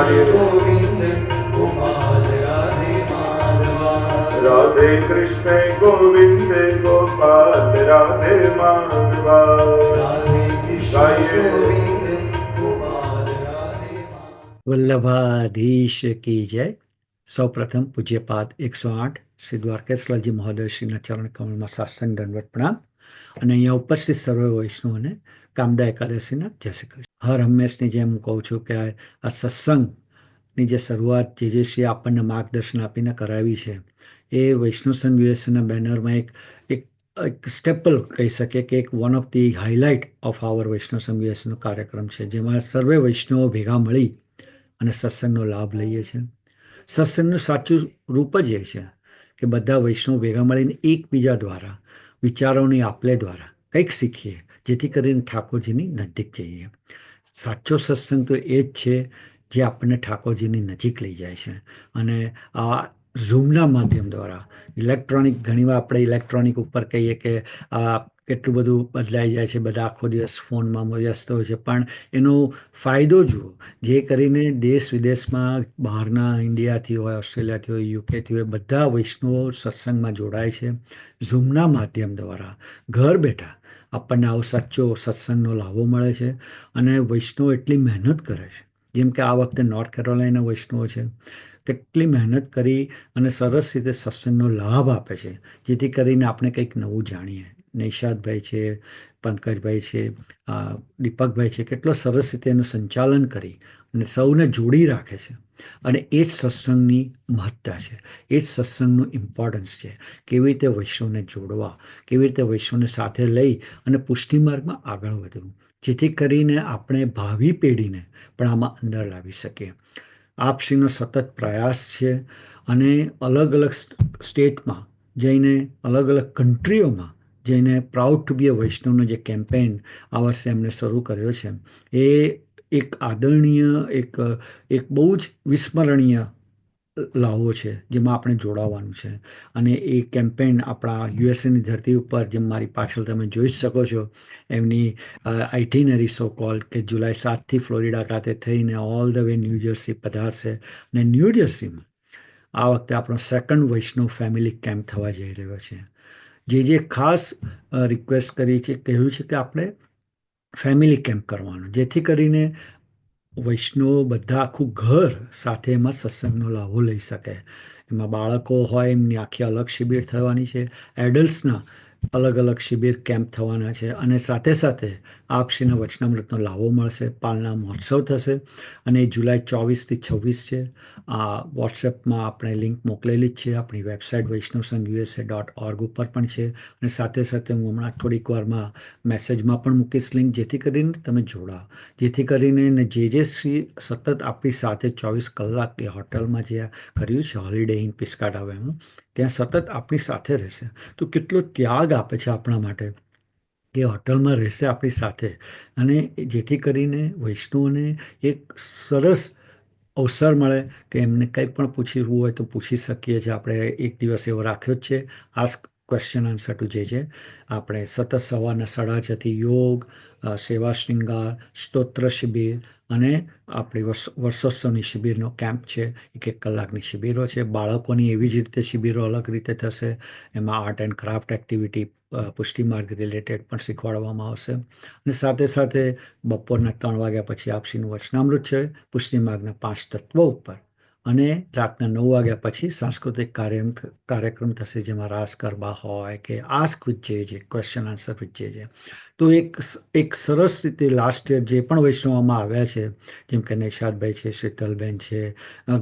રાધે ગોવિંદ ગોપાલ રાધે માધવા. રાધે કૃષ્ણ ગોવિંદ ગોપાલ રાધે માધવા. રાધે કૃષ્ણ ગોવિંદ ગોપાલ રાધે માધવા. વલ્લભાધીશ કી જય. સૌપ્રથમ પૂજ્યપાદ 108 શ્રી દ્વારકેશ્વરજી મહોદયશ્રીના ચરણ કમળમાં સાષ્ટાંગ દંડવત પ્રણામ અને અહીંયા ઉપસ્થિત સર્વ વૈષ્ણવોને કામદા એકાદશીના જય શ્રી કૃષ્ણ. હર હંમેશની જેમ હું કહું છું કે આ સત્સંગની જે શરૂઆત જે શ્રી આપણને માર્ગદર્શન આપીને કરાવી છે એ વૈષ્ણવ સંઘ યુએસના બેનરમાં એક સ્ટેપલ કહી શકીએ કે એક one of the highlight of our Vaishnav Sangh યુએસનો કાર્યક્રમ છે, જેમાં સર્વે વૈષ્ણવો ભેગા મળી અને સત્સંગનો લાભ લઈએ છીએ. સત્સંગનું સાચું રૂપ જ એ છે કે બધા વૈષ્ણવ ભેગા મળીને એકબીજા દ્વારા વિચારોની આપલે દ્વારા કંઈક શીખીએ, જેથી કરીને ઠાકોરજીની નજીક જઈએ. સાચો સત્સંગ તો એ જ છે જે આપણને ઠાકોરજીની નજીક લઈ જાય છે. અને આ ઝૂમના માધ્યમ દ્વારા ઇલેક્ટ્રોનિક, ઘણીવાર આપણે ઇલેક્ટ્રોનિક ઉપર કહીએ કે આ કેટલું બધું બદલાઈ જાય છે, બધા આખો દિવસ ફોનમાં વ્યસ્ત હોય છે, પણ એનો ફાયદો જુઓ. જે કરીને દેશ વિદેશમાં બહારના, ઇન્ડિયાથી હોય, ઓસ્ટ્રેલિયાથી હોય, યુકેથી હોય, બધા વૈષ્ણવો સત્સંગમાં જોડાય છે. ઝૂમના માધ્યમ દ્વારા ઘર બેઠા આપણને આવો સાચો સત્સંગનો લાભો મળે છે. અને વૈષ્ણવો એટલી મહેનત કરે છે, જેમ કે આ વખતે નોર્થ કેરોલાઇના વૈષ્ણવો છે, કેટલી મહેનત કરી અને સરસ રીતે સત્સંગનો લાભ આપે છે, જેથી કરીને આપણે કંઈક નવું જાણીએ. નૈશાદભાઈ છે, પંકજભાઈ છે, દીપકભાઈ છે, કેટલો સરસ રીતે એનું સંચાલન કરી અને સૌને જોડી રાખે છે. અને એ જ સત્સંગની મહત્તા છે, એ જ સત્સંગનું ઇમ્પોર્ટન્સ છે. કેવી રીતે વૈષ્ણવને જોડવા, કેવી રીતે વૈષ્ણવને સાથે લઈ અને પુષ્ટિ માર્ગમાં આગળ વધવું, જેથી કરીને આપણે ભાવિ પેઢીને પણ આમાં અંદર લાવી શકીએ. આપશ્રીનો સતત પ્રયાસ છે. અને અલગ અલગ સ્ટેટમાં જઈને, અલગ અલગ કન્ટ્રીઓમાં જઈને પ્રાઉડ ટુ બી અ વૈષ્ણવનો જે કેમ્પેઇન આ વર્ષે એમણે શરૂ કર્યો છે, એ એક આદરણીય, એક બહુ જ વિસ્મરણીય લાવો છે, જેમાં આપણે જોડાવાનું છે. અને એ કેમ્પેઇન આપણા યુએસએની ધરતી ઉપર, જેમ મારી પાછળ તમે જોઈ શકો છો, એમની આઇટિનરી સો કોલ કે જુલાઈ 7થી ફ્લોરિડા ખાતે થઈને ઓલ ધ વે ન્યૂજર્સી પધારશે. અને ન્યૂજર્સીમાં આ વખતે આપણો સેકન્ડ વૈષ્ણવ ફેમિલી કેમ્પ થવા જઈ રહ્યો છે. જે ખાસ રિક્વેસ્ટ કરી છે, કહ્યું છે કે આપણે ફેમિલી કેમ્પ કરવાનો, જેથી કરીને વૈષ્ણવો બધા આખું ઘર સાથે એમાં સત્સંગનો લાભો લઈ શકે. એમાં બાળકો હોય એમની આખી અલગ શિબિર થવાની છે, એડલ્ટ્સના અલગ અલગ શિબિર કેમ્પ થવાના છે. અને સાથે સાથે આપશ્રીના વચનામૃતનો લાભો મળશે. પાલના મહોત્સવ થશે અને જુલાઈ 24થી 26 છે. આ વોટ્સએપમાં આપણે લિંક મોકલેલી જ છે, આપણી વેબસાઇટ vaishnavsanghUSA.org ઉપર પણ છે. અને સાથે સાથે હું હમણાં થોડીક વારમાં મેસેજમાં પણ મૂકીશ લિંક, જેથી કરીને તમે જોડાઓ, જેથી કરીને જે શ્રી સતત આપણી સાથે 24 કલાક એ હોટલમાં જે કર્યું છે હોલિડે ઇન પિસ્કાટાવેમાં, ત્યાં સતત આપણી સાથે રહેશે. તો કેટલો ત્યાગ આપે છે આપણા માટે કે હોટલમાં રહેશે આપણી સાથે. અને જેથી કરીને વૈષ્ણવોને એક સરસ અવસર મળે કે એમને કંઈ પણ પૂછવું હોય તો પૂછી શકીએ છીએ. આપણે એક દિવસ એવો રાખ્યો જ છે, આસ્ક ક્વેશ્ચન આન્સર ટુ જે આપણે સતત સવારના 6:30થી યોગ, સેવા શૃંગાર, સ્તોત્ર શિબિર અને આપણી વર્ષોત્સવની શિબિરનો કેમ્પ છે. 1 કલાકની શિબિરો છે. બાળકોની એવી જ રીતે શિબિરો અલગ રીતે થશે. એમાં આર્ટ એન્ડ ક્રાફ્ટ એક્ટિવિટી, પુષ્ટિ માર્ગ રિલેટેડ પણ શીખવાડવામાં આવશે. અને સાથે સાથે બપોરના 3 વાગ્યા પછી આપશ્રીનું વચનામૃત છે, પુષ્ટિ માર્ગના 5 તત્વો ઉપર. અને રાતના 9 વાગ્યા પછી સાંસ્કૃતિક કાર્યક્રમ થશે, જેમાં રાસ ગરબા હોય કે આસ્ક વિથ જે ક્વેશ્ચન આન્સર વિથ જે. તો એક સરસ રીતે લાસ્ટ યર જે પણ વૈષ્ણવમાં આવ્યા છે, જેમ કે નૈશાદભાઈ છે, શીતલબેન છે,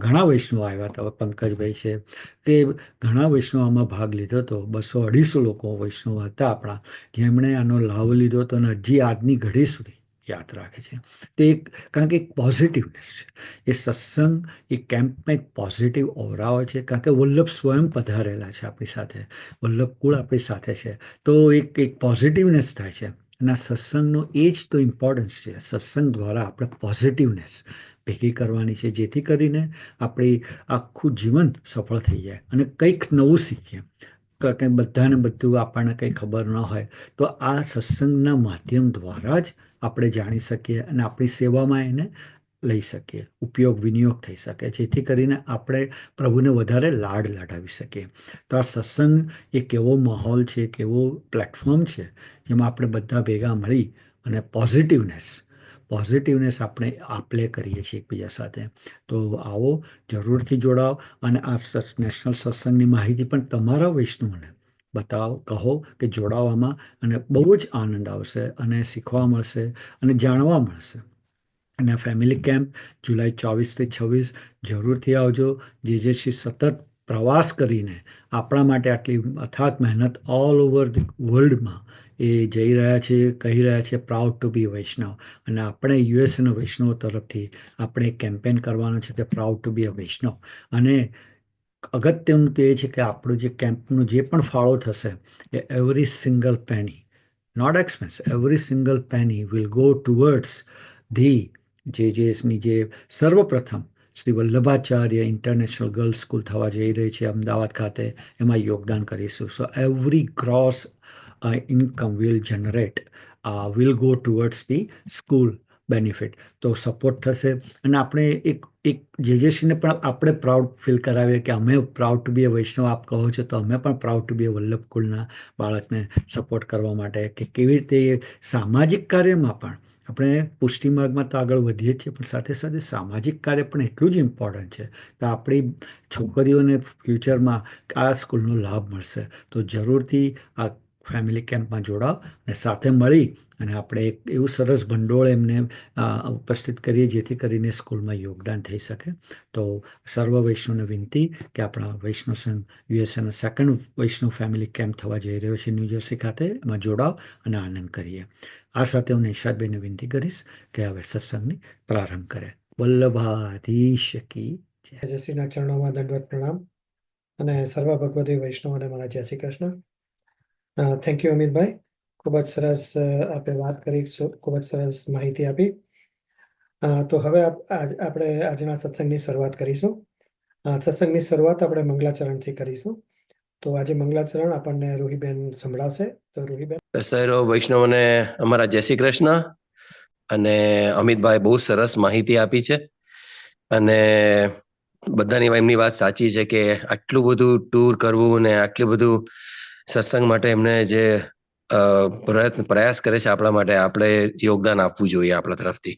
ઘણા વૈષ્ણવ આવ્યા હતા, પંકજભાઈ છે, કે ઘણા વૈષ્ણવમાં ભાગ લીધો હતો. 200-250 લોકો વૈષ્ણવ હતા આપણા, જેમણે આનો લાભ લીધો હતો અને હજી આજની ઘડી સુધી યાદ રાખે છે. તો કારણ કે એક પોઝિટિવનેસ છે એ સત્સંગ, એ કેમ્પમાં એક પોઝિટિવ ઓરા હોય છે. કારણ કે વલ્લભ સ્વયં પધારેલા છે આપણી સાથે, વલ્લભ કુળ આપણી સાથે છે. તો એક પોઝિટિવનેસ થાય છે. અને આ સત્સંગનો એ જ તો ઇમ્પોર્ટન્સ છે. સત્સંગ દ્વારા આપણે પોઝિટિવનેસ ભેગી કરવાની છે, જેથી કરીને આપણી આખું જીવન સફળ થઈ જાય અને કંઈક નવું શીખીએ. કંઈ બધાને બધું આપણને કંઈ ખબર ન હોય, તો આ સત્સંગના માધ્યમ દ્વારા જ આપણે જાણી શકીએ અને આપણી સેવામાં એને લઈ શકીએ, ઉપયોગ વિનિયોગ થઈ શકે, જેથી કરીને આપણે પ્રભુને વધારે લાડ લડાવી શકીએ. તો આ સત્સંગ એક એવો માહોલ છે, એક એવો પ્લેટફોર્મ છે જેમાં આપણે બધા ભેગા મળી અને પોઝિટિવનેસ આપણે આપલે કરીએ છીએ એકબીજા સાથે. તો આવો, જરૂરથી જોડાઓ અને આ નેશનલ સત્સંગની માહિતી પણ તમારા વૈષ્ણવને બતાવો, કહો કે જોડાવામાં, અને બહુ જ આનંદ આવશે અને શીખવા મળશે અને જાણવા મળશે. અને આ ફેમિલી કેમ્પ જુલાઈ 24 થી 26 જરૂરથી આવજો. જેસી સતત પ્રવાસ કરીને આપણા માટે આટલી અથાગ મહેનત ઓલ ઓવર ધ વર્લ્ડમાં એ જઈ રહ્યા છે, કહી રહ્યા છે પ્રાઉડ ટુ બી વૈષ્ણવ. અને આપણે યુએસના વૈષ્ણવ તરફથી આપણે કેમ્પેન કરવાનું છે કે પ્રાઉડ ટુ બી અ વૈષ્ણવ. અને અગત્યનું તો એ છે કે આપણું જે કેમ્પનું જે પણ ફાળો થશે એ every single penny, not expense, every single penny will go towards the જેસની જે સર્વપ્રથમ Shri Vallabhacharya international girls school થવા જઈ રહી છે અમદાવાદ ખાતે, એમાં યોગદાન કરીશું. So every gross income will generate will go towards the school benefit. તો સપોર્ટ થશે અને આપણે એક જેજેસીને પણ આપણે પ્રાઉડ ફીલ કરાવીએ કે અમે પ્રાઉડ ટુ બી અ વૈષ્ણવ, આપ કહો છો તો અમે પણ પ્રાઉડ ટુ બી અ વલ્લભ કુલના બાળકને સપોર્ટ કરવા માટે, કે કેવી રીતે સામાજિક કાર્યમાં પણ આપણે પુષ્ટિ માર્ગમાં તો આગળ વધીએ જ છીએ, પણ સાથે સાથે સામાજિક કાર્ય પણ એટલું જ ઇમ્પોર્ટન્ટ છે. તો આપણી છોકરીઓને ફ્યુચરમાં આ સ્કૂલનો લાભ મળશે. તો જરૂરથી આ ફેમિલી કેમ્પમાં જોડાઓ અને સાથે મળી અને આપણે એક એવું સરસ ભંડોળ એમને ઉપસ્થિત કરીએ જેથી કરીને સ્કૂલમાં યોગદાન થઈ શકે. તો સર્વ વૈષ્ણવને વિનંતી કે આપણા વૈષ્ણવ સંઘ યુએસએનો સેકન્ડ વૈષ્ણવ ફેમિલી કેમ્પ થવા જઈ રહ્યો છે ન્યૂજર્સી ખાતે, એમાં જોડાઓ અને આનંદ કરીએ. આ સાથે હું નિશાદબેનને વિનંતી કરીશ કે હવે સત્સંગની પ્રારંભ કરે. વલ્લભાધીશ કી જય. જયશ્રીના ચરણોમાં દંડવત પ્રણામ અને સર્વ ભગવતી વૈષ્ણવને મારા જય શ્રી કૃષ્ણ. થેન્ક યુ અમિતભાઈ, ખૂબ જ સરસ આપણે વાત કરી, ખૂબ જ સરસ માહિતી આપી. તો હવે આપણે આજના સત્સંગની શરૂઆત કરીશું. સત્સંગની શરૂઆત આપણે મંગલાચરણથી કરીશું. તો આજે મંગલાચરણ આપણને રૂહીબેન સંભળાવશે. તો રૂહીબેન. સર્વ વૈષ્ણવને અમારા જય શ્રી કૃષ્ણ. અને અમિતભાઈ બહુ સરસ માહિતી આપી છે અને બધાની એમની વાત સાચી છે કે આટલું બધું ટૂર કરવું ને આટલું બધું સત્સંગ માટે એમને જે પ્રયાસ કરે છે આપણા માટે, આપણે યોગદાન આપવું જોઈએ આપણા તરફથી.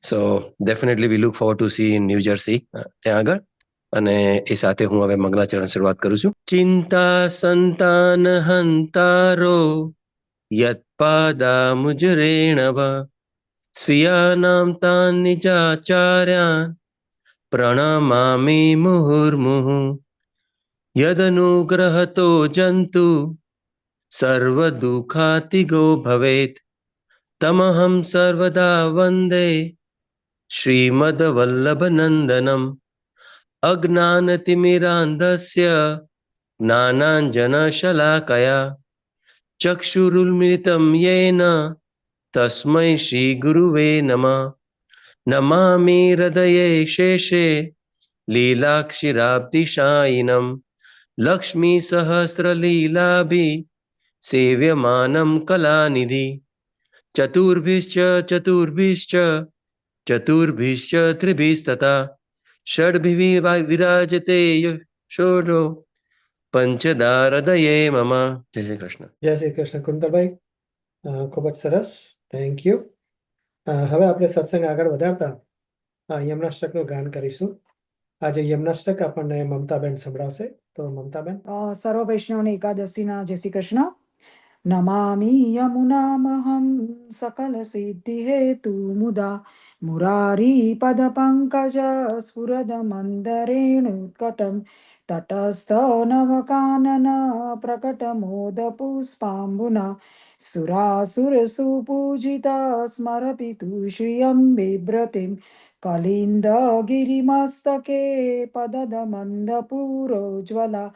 સો definitely we look forward to C in new jersey ત્યાં આગળ. અને એ સાથે હું હવે મંગલાચરણ શરૂઆત કરું છું. ચિંતા સંતાન હંતારો યત્પાદા મુજરેણવ સ્વીયાનામ તાન નિજાચાર્યાન પ્રણમામિ મુહુર્મુહુ યદનુગ્રહતો જંતુ સર્વદુઃખાતિગો ભવેત તમહં સર્વદા વંદે શ્રીમદ્વલ્લભનંદનમ અજ્ઞાનતિમિરાંધસ્ય જ્ઞાનાંજનશલાકયા ચક્ષુરુન્મિલિतं યેન તસ્मै શ્રીગુરુવે નમઃ. નમામિ હૃદયે શેષે લીલાક્ષિરાબ્ધિશાયિનમ લક્ષ્મી સહસ્રલીલાભિ સેવ્યમાનમ કલાનિધિ ચતુર્ભિશ્ચ ત્રિભિસ્તથા ષડભિ વિરાજતે યશોડો પંચદા હૃદયે મમ. જય શ્રી કૃષ્ણ. જય શ્રી કૃષ્ણ કુંતલભાઈ, ખૂબ જ સરસ, થેન્ક યુ. હવે આપણે સત્સંગ આગળ વધારતા યમનાષ્ટકનું ગાન કરીશું. આજે યમનાષ્ટક આપણને મમતાબેન સંભળાવશે. તો મમતાબેન. સર્વ વૈષ્ણવને એકાદશીના જય શ્રી કૃષ્ણ. નમામિ યમુનામહં સકલ સિદ્ધિ હેતુ મુદા મુરારી પદ પંકજ સ્ફુરદ મંદરેણુત્કટમ તટસ્થ નવકાનન પ્રકટ મોદ પુષ્પાંબુના સુરાસુર સુપૂજિતા સ્મરપિતુ શ્રિયં બિભ્રતિમ કલિન્દ ગિરિમસ્તકે પદદ મંદ પુરોજ્વલા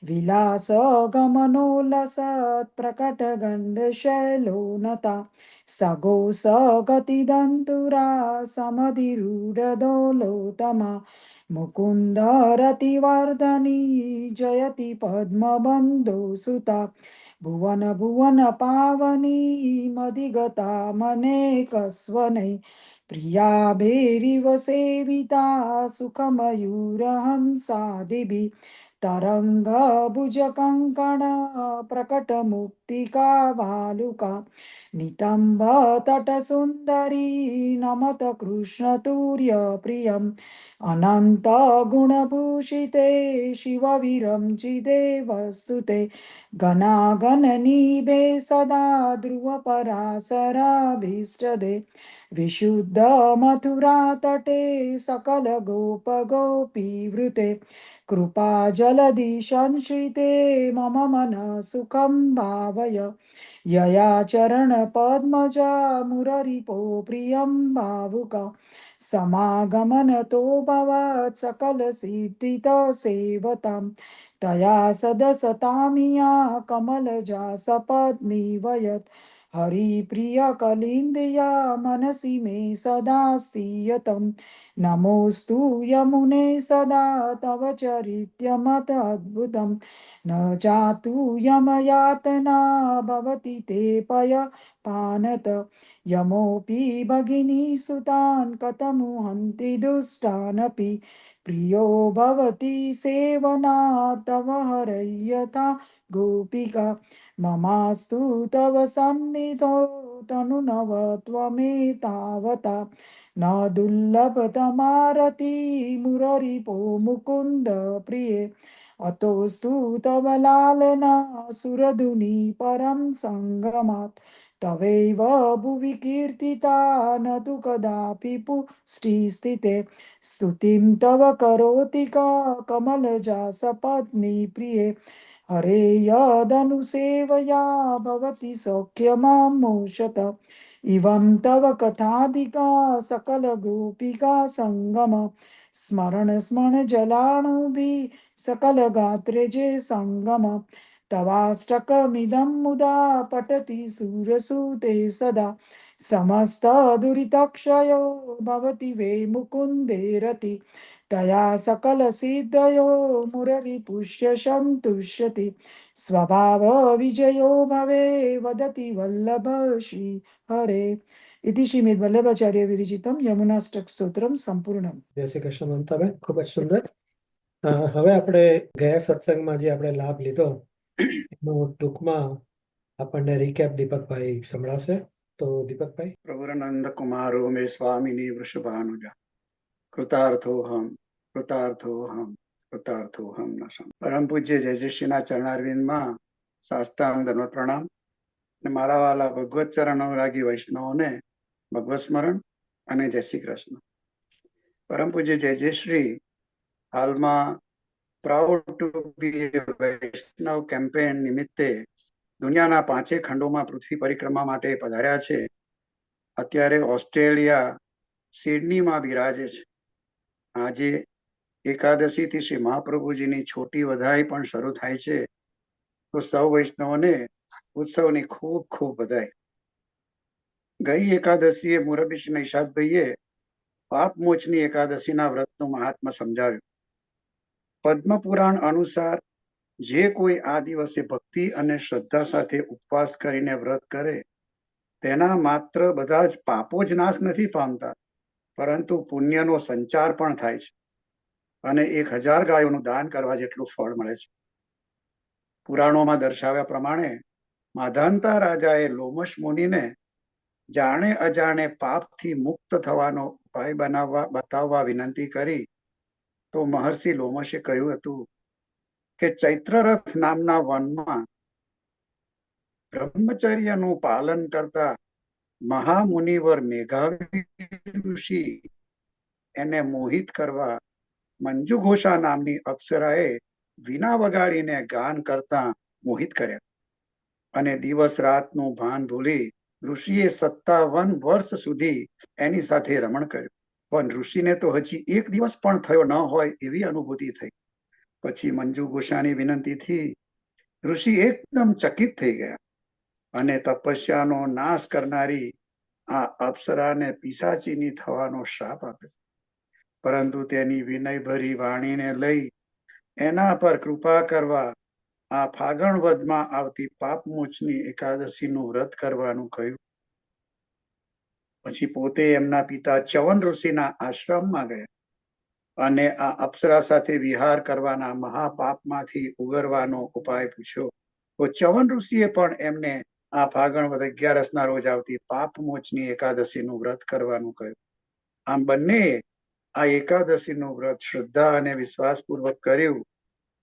વિલાસ ગમનોલ્લસત પ્રકટ ગંડ શૈલોનતા સગો સગતિ દંતુરા સમધિરૂઢદોલોતમા મુકુંદ રતિવર્ધની જયતિ પદ્મબંધો સુતા ભુવન ભુવન પાવની મધિગતા મને કસ્વનૈ प्रियाभिरिव सेविता सुखमयूरहंसादिभिः तरङ्गभुजकङ्कण प्रकटमुक्तिका वालुका नितम्बतटसुन्दरी नमत कृष्णतुर्यप्रियम् अनन्तगुणभूषिते शिवविरञ्चिदेवसुते गणागणनीभे सदा ध्रुवपराशराभीष्टदे विशुद्ध मथुरातटे सकलगोपगोपीवृते कृपा जलधि संश्रिते मम मनः सुखं भावय यया चरणपद्मजा मुररिपो प्रियं भावुका समागमनतो भवत् सकलसिद्धितो सेवतां तया सदसतामिया कमलजा सपत्नीवयत् हरिप्रियकलिन्दया मनसि मे सदा सीयतं नमोऽस्तु यमुने सदा तव चरित्यमत अद्भुतं न जातु यमयातना भवति ते पय पानत यमोऽपि भगिनी सुतान् कथमुहन्ति दुष्टानपि प्रियो भवति सेवना तव हरय्यथा गोपिका ममास्तु तव सन्निधौ तनुनव त्वमेतावता न दुर्लभतमारति मुररिपो मुकुन्द प्रिये अतोऽस्तु तव लालना सुरधुनि परं सङ्गमात् तवैव भुवि कीर्तिता न तु कदापि पुष्टिस्थिते स्तुतिं तव करोति का कमलजा सपत्नी प्रिये हरे यदनुसेवया भवति सौख्यमामोषत इवं तव कथाधिका सकलगोपिका सङ्गम स्मरण जलाणुभिः सकलगात्रे जे सङ्गम तवाष्टकमिदं मुदा पठति सूरसूते सदा समस्तदुरितक्षयो भवति वे मुकुन्दे रति तया सकलसिद्धयो मुररिपुष्य सन्तुष्यति स्वभावविजयो भवे वदति वल्लभ श्री हरे इति श्रीमद् वल्लभाचार्य विरचितं यमुनाष्टक सूत्रम संपूर्णम। જય શ્રી કૃષ્ણ મમતાબેન, ખૂબ જ સુંદર. હવે આપણે ગયા સત્સંગમાં જે આપણે લાભ લીધો એનું ટૂંકમાં આપણને રીકેપ દીપકભાઈ સંભળાવશે. તો દીપકભાઈ. પ્રભુરાનંદ કુમારો મે સ્વામિની વૃષભાનુજા કૃતાર્થોહમ કૃતાર્થોહમ કૃતાર્થોહમ ન સમ. પરમ પૂજ્ય જયશ્રીના ચરણારવિંદમાં સાષ્ટાંગ દંડવત પ્રણામ અને મારા વાલા ભગવત ચરણ અનુરાગી વૈષ્ણવોને ભગવત સ્મરણ અને જય શ્રી કૃષ્ણ. પરમ પૂજ્ય જયશ્રી હાલમાં proud to be Vaishnav campaign નિમિત્તે દુનિયાના 5 ખંડોમાં પૃથ્વી પરિક્રમા માટે પધાર્યા છે. અત્યારે ઓસ્ટ્રેલિયા સિડનીમાં બિરાજે છે. આજે એકાદશીથી શ્રી મહાપ્રભુજીની છોટી વધાઈ પણ શરૂ થાય છે. તો સૌ વૈષ્ણવોને ઉત્સવની ખૂબ ખૂબ વધાઈ. ગઈ એકાદશીએ મુરબી નૈષાદભાઈએ પાપ મોચની એકાદશીના વ્રતનું મહાત્મ્ય સમજાવ્યું. પદ્મ પુરાણ અનુસાર જે કોઈ આ દિવસે ભક્તિ અને શ્રદ્ધા સાથે ઉપવાસ કરીને વ્રત કરે તેના માત્ર બધા જ પાપો જ નાશ નથી પામતા, પરંતુ પુણ્યનો સંચાર પણ થાય છે અને 1000 ગાયોનું દાન કરવા જેટલું ફળ મળે છે. પુરાણોમાં દર્શાવ્યા પ્રમાણે માધાંતા રાજાએ લોમશ મુનિને જાણે અજાણે પાપથી મુક્ત થવાનો ઉપાય બતાવવા વિનંતી કરી. તો મહર્ષિ લોમશે કહ્યું હતું કે ચૈત્રરથ નામના વનમાં બ્રહ્મચર્યનું પાલન કરતા મહામુનિવર મેઘાવી ઋષિ એને મોહિત કરવા મંજુઘોષા નામની અપ્સરાએ વીણા વગાડીને ગાન કરતા મોહિત કર્યા અને દિવસ રાતનું ભાન ભૂલી ઋષિએ 57 વર્ષ સુધી એની સાથે રમણ કર્યું. પણ ઋષિને તો હજી 1 દિવસ પણ થયો ન હોય એવી અનુભૂતિ થઈ. પછી મંજુ ઘોષાની વિનંતીથી ઋષિ એકદમ ચકિત થઈ ગયા અને તપસ્યાનો નાશ કરનારી આ અપ્સરાને પિશાચીની થવાનો શ્રાપ આપ્યો. પરંતુ તેની વિનયભરી વાણીને લઈ એના પર કૃપા કરવા આ ફાગણ વધમાં આવતી પાપમોચની એકાદશીનું વ્રત કરવાનું કહ્યું. પછી પોતે એમના પિતા ચ્યવન ઋષિના આશ્રમમાં ગયા અને આ અપ્સરા સાથે વિહાર કરવાના મહાપાપમાંથી ઉગરવાનો ઉપાય પૂછ્યો. તો ચ્યવન ઋષિએ પણ એમને આ ફાગણ વદ 11ના રોજ આવતી પાપ મોચની એકાદશીનું વ્રત કરવાનું કહ્યું. આમ બંને આ એકાદશીનું વ્રત શ્રદ્ધા અને વિશ્વાસપૂર્વક કર્યું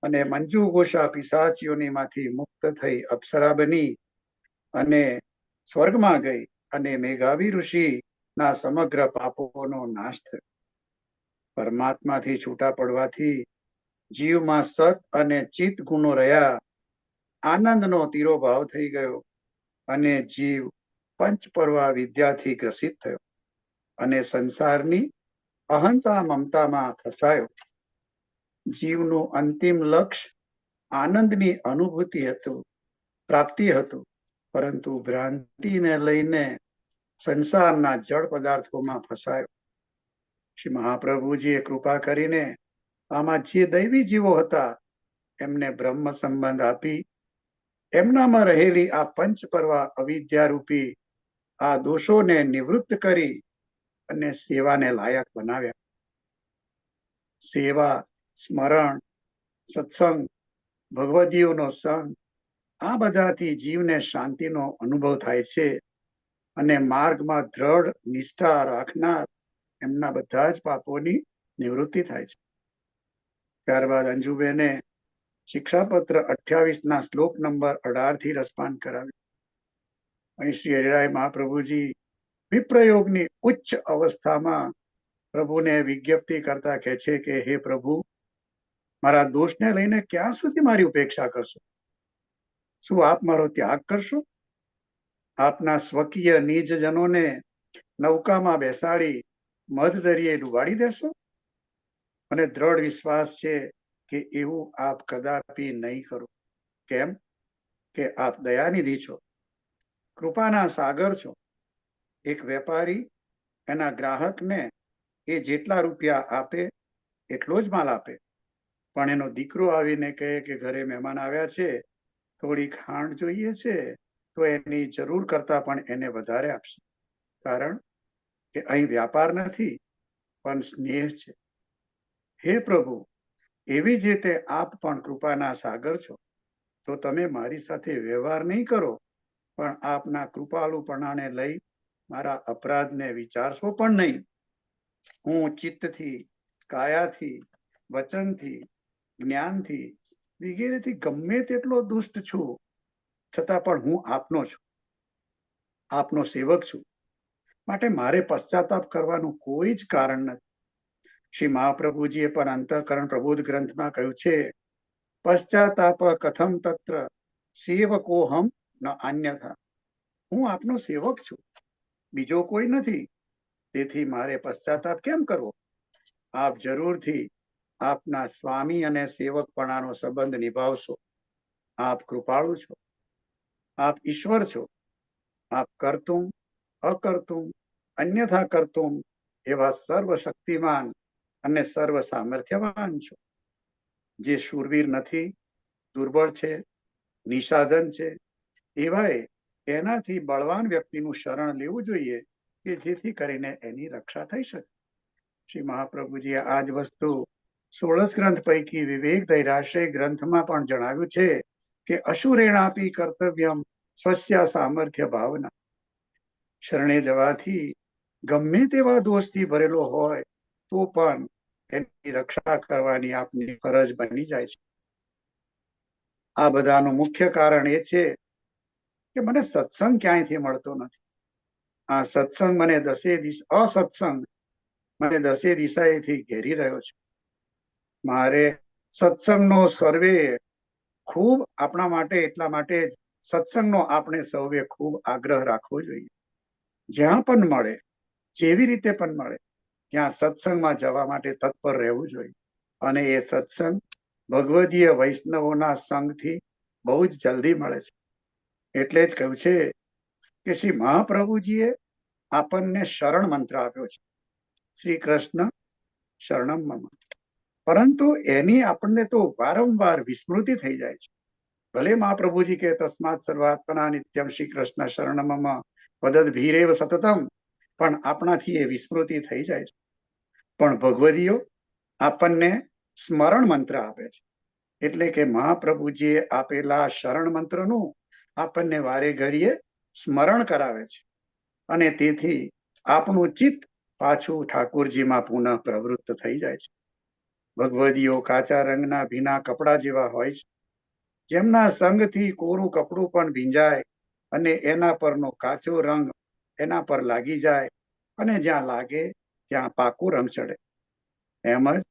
અને મંજુ ઘોષા પિશાચીઓનીમાંથી મુક્ત થઈ અપ્સરા બની અને સ્વર્ગમાં ગઈ અને મેઘાવી ઋષિના સમગ્ર પાપોનો નાશ થયો. પરમાત્માથી છૂટા પડવાથી જીવમાં સત અને ચિત્ત ગુણો રહ્યા, આનંદનો તિરોભાવ થઈ ગયો અને જીવ પંચપર્વા વિદ્યાથી ગ્રસિત થયો અને સંસારની અહંતા મમતામાં ફસાયો. જીવનું અંતિમ લક્ષ્ય આનંદની અનુભૂતિ હતું, પ્રાપ્તિ હતું, પરંતુ ભ્રાંતિને લઈને સંસારના જળ પદાર્થોમાં ફસાયો. શ્રી મહાપ્રભુજીએ કૃપા કરીને આમાં જે દૈવી જીવો હતા એમને બ્રહ્મ સંબંધ આપી એમનામાં રહેલી આ પંચપર્વા અવિદ્યારૂપી આ દોષોને નિવૃત્ત કરી અને સેવાને લાયક બનાવ્યા. સેવા, સ્મરણ, સત્સંગ, ભગવદીઓનો સંગ આ બધાથી જીવને શાંતિનો અનુભવ થાય છે અને માર્ગમાં દ્રઢ નિષ્ઠા રાખનાર એમના બધા જ પાપોની નિવૃત્તિ થાય છે. ત્યારબાદ અંજુબેને શિક્ષાપત્ર 28ના શ્લોક નંબર 18 થી રસપાન કરાવ્યું. અહીં શ્રી હરિરાય મહાપ્રભુજી વિપ્રયોગની ઉચ્ચ અવસ્થામાં પ્રભુને વિજ્ઞપ્તિ કરતા કહે છે કે હે પ્રભુ, મારા દોષને લઈને ક્યાં સુધી મારી ઉપેક્ષા કરશો? શું આપ મારો ત્યાગ કરશો? આપના સ્વકીય નિજજનોને નૌકામાં બેસાડી મધદરિયે ડુબાડી દેશો? મને દ્રઢ વિશ્વાસ છે કે એવું આપ કદાપી નહીં કરો. કેમ? કે આપ દયાનિધિ છો, કૃપાના સાગર છો. એક વેપારી એના ગ્રાહકને એ જેટલા રૂપિયા આપે એટલો જ માલ આપે, પણ એનો દીકરો આવીને કહે કે ઘરે મહેમાન આવ્યા છે, થોડી ખાંડ જોઈએ છે, તો એની જરૂર કરતા પણ એને વધારે આપશે. કારણ કે અહીં વ્યાપાર નથી પણ સ્નેહ છે. હે પ્રભુ, એવી જ રીતે આપ પણ કૃપાના સાગર છો, તો તમે મારી સાથે વ્યવહાર નહીં કરો, પણ આપના કૃપાળુપણાને લઈ મારા અપરાધને વિચારશો પણ નહીં. હું ચિત્તથી, કાયાથી, વચનથી, જ્ઞાનથી વગેરેથી ગમે તેટલો દુષ્ટ છું, છતાં પણ હું આપનો છું, આપનો સેવક છું. માટે મારે પશ્ચાતાપ કરવાનું કોઈ જ કારણ નથી. શ્રી મહાપ્રભુજીએ પણ અંતઃકરણ પ્રબોધ ગ્રંથમાં કહ્યું છે, પશ્ચાતાપ કથમ તત્ર સેવકોહમ ન અન્યથા. હું આપનો સેવક છું, બીજો કોઈ નથી, તેથી મારે પશ્ચાતાપ કેમ કરવો? આપ જરૂરથી આપના સ્વામી અને સેવકપણાનો સંબંધ નિભાવશો. આપ કૃપાળુ છો, આપ ઈશ્વર છો, આપ કરતું, અકર્તું, અન્યથા કરતું એવા સર્વશક્તિમાન અને સર્વ સામર્થ્યવાન છો. જે શૂરવીર નથી, દુર્બળ છે, નિષાધન છે, એવાય એનાથી બળવાન વ્યક્તિનું શરણ લેવું જોઈએ કે જેથી કરીને એની રક્ષા થઈ શકે. શ્રી મહાપ્રભુજીએ આ જ વસ્તુ 16 ગ્રંથ પૈકી વિવેક દૈરાશ્રય ગ્રંથમાં પણ જણાવ્યું છે કે અશુરેણાપી કર્તવ્યમ સ્વસ્યા સામર્થ્ય ભાવના. શરણે જવાથી ગમે તેવા દોષથી ભરેલો હોય તો પણ એની રક્ષા કરવાની આપની ફરજ બની જાય છે. આ બધાનું મુખ્ય કારણ એ છે કે મને સત્સંગ ક્યાંયથી મળતો નથી. આ સત્સંગ મને અસત્સંગ મને દસે દિશાએથી ઘેરી રહ્યો છે. મારે સત્સંગનો સર્વે ખૂબ આપણા માટે, એટલા માટે જ સત્સંગનો આપણે સૌએ ખૂબ આગ્રહ રાખવો જોઈએ. જ્યાં પણ મળે, જેવી રીતે પણ મળે, ત્યાં સત્સંગમાં જવા માટે તત્પર રહેવું જોઈએ. અને એ સત્સંગ ભગવદીય વૈષ્ણવોના સંગથી બહુ જ જલ્દી મળે છે. એટલે જ કહ્યું છે કે શ્રી મહાપ્રભુજીએ આપણને શરણ મંત્ર આપ્યો છે, શ્રી કૃષ્ણ શરણમ મમ. પરંતુ એની આપણને તો વારંવાર વિસ્મૃતિ થઈ જાય છે. ભલે મહાપ્રભુજી કે તસ્માત સર્વાત્મના નિત્યમ શ્રી કૃષ્ણ શરણમ મમ વદદ ભીરેવ સતતમ, પણ આપણાથી એ વિસ્મૃતિ થઈ જાય છે. પણ ભગવદીઓ આપણને સ્મરણ મંત્ર આપે છે, એટલે કે મહાપ્રભુજીએ આપેલા શરણ મંત્રનું આપણને વારે ઘડીએ સ્મરણ કરાવે છે, અને તેથી આપણું ચિત્ત પાછું ઠાકોરજીમાં પુનઃ પ્રવૃત્ત થઈ જાય છે. ભગવદીઓ કાચા રંગના ભીના કપડા જેવા હોય છે, જેમના સંગથી કોરું કપડું પણ ભીંજાય અને એના પરનો કાચો રંગ એના પર લાગી જાય, અને જ્યાં લાગે ત્યાં પાકું રંગ ચડે. એમ જ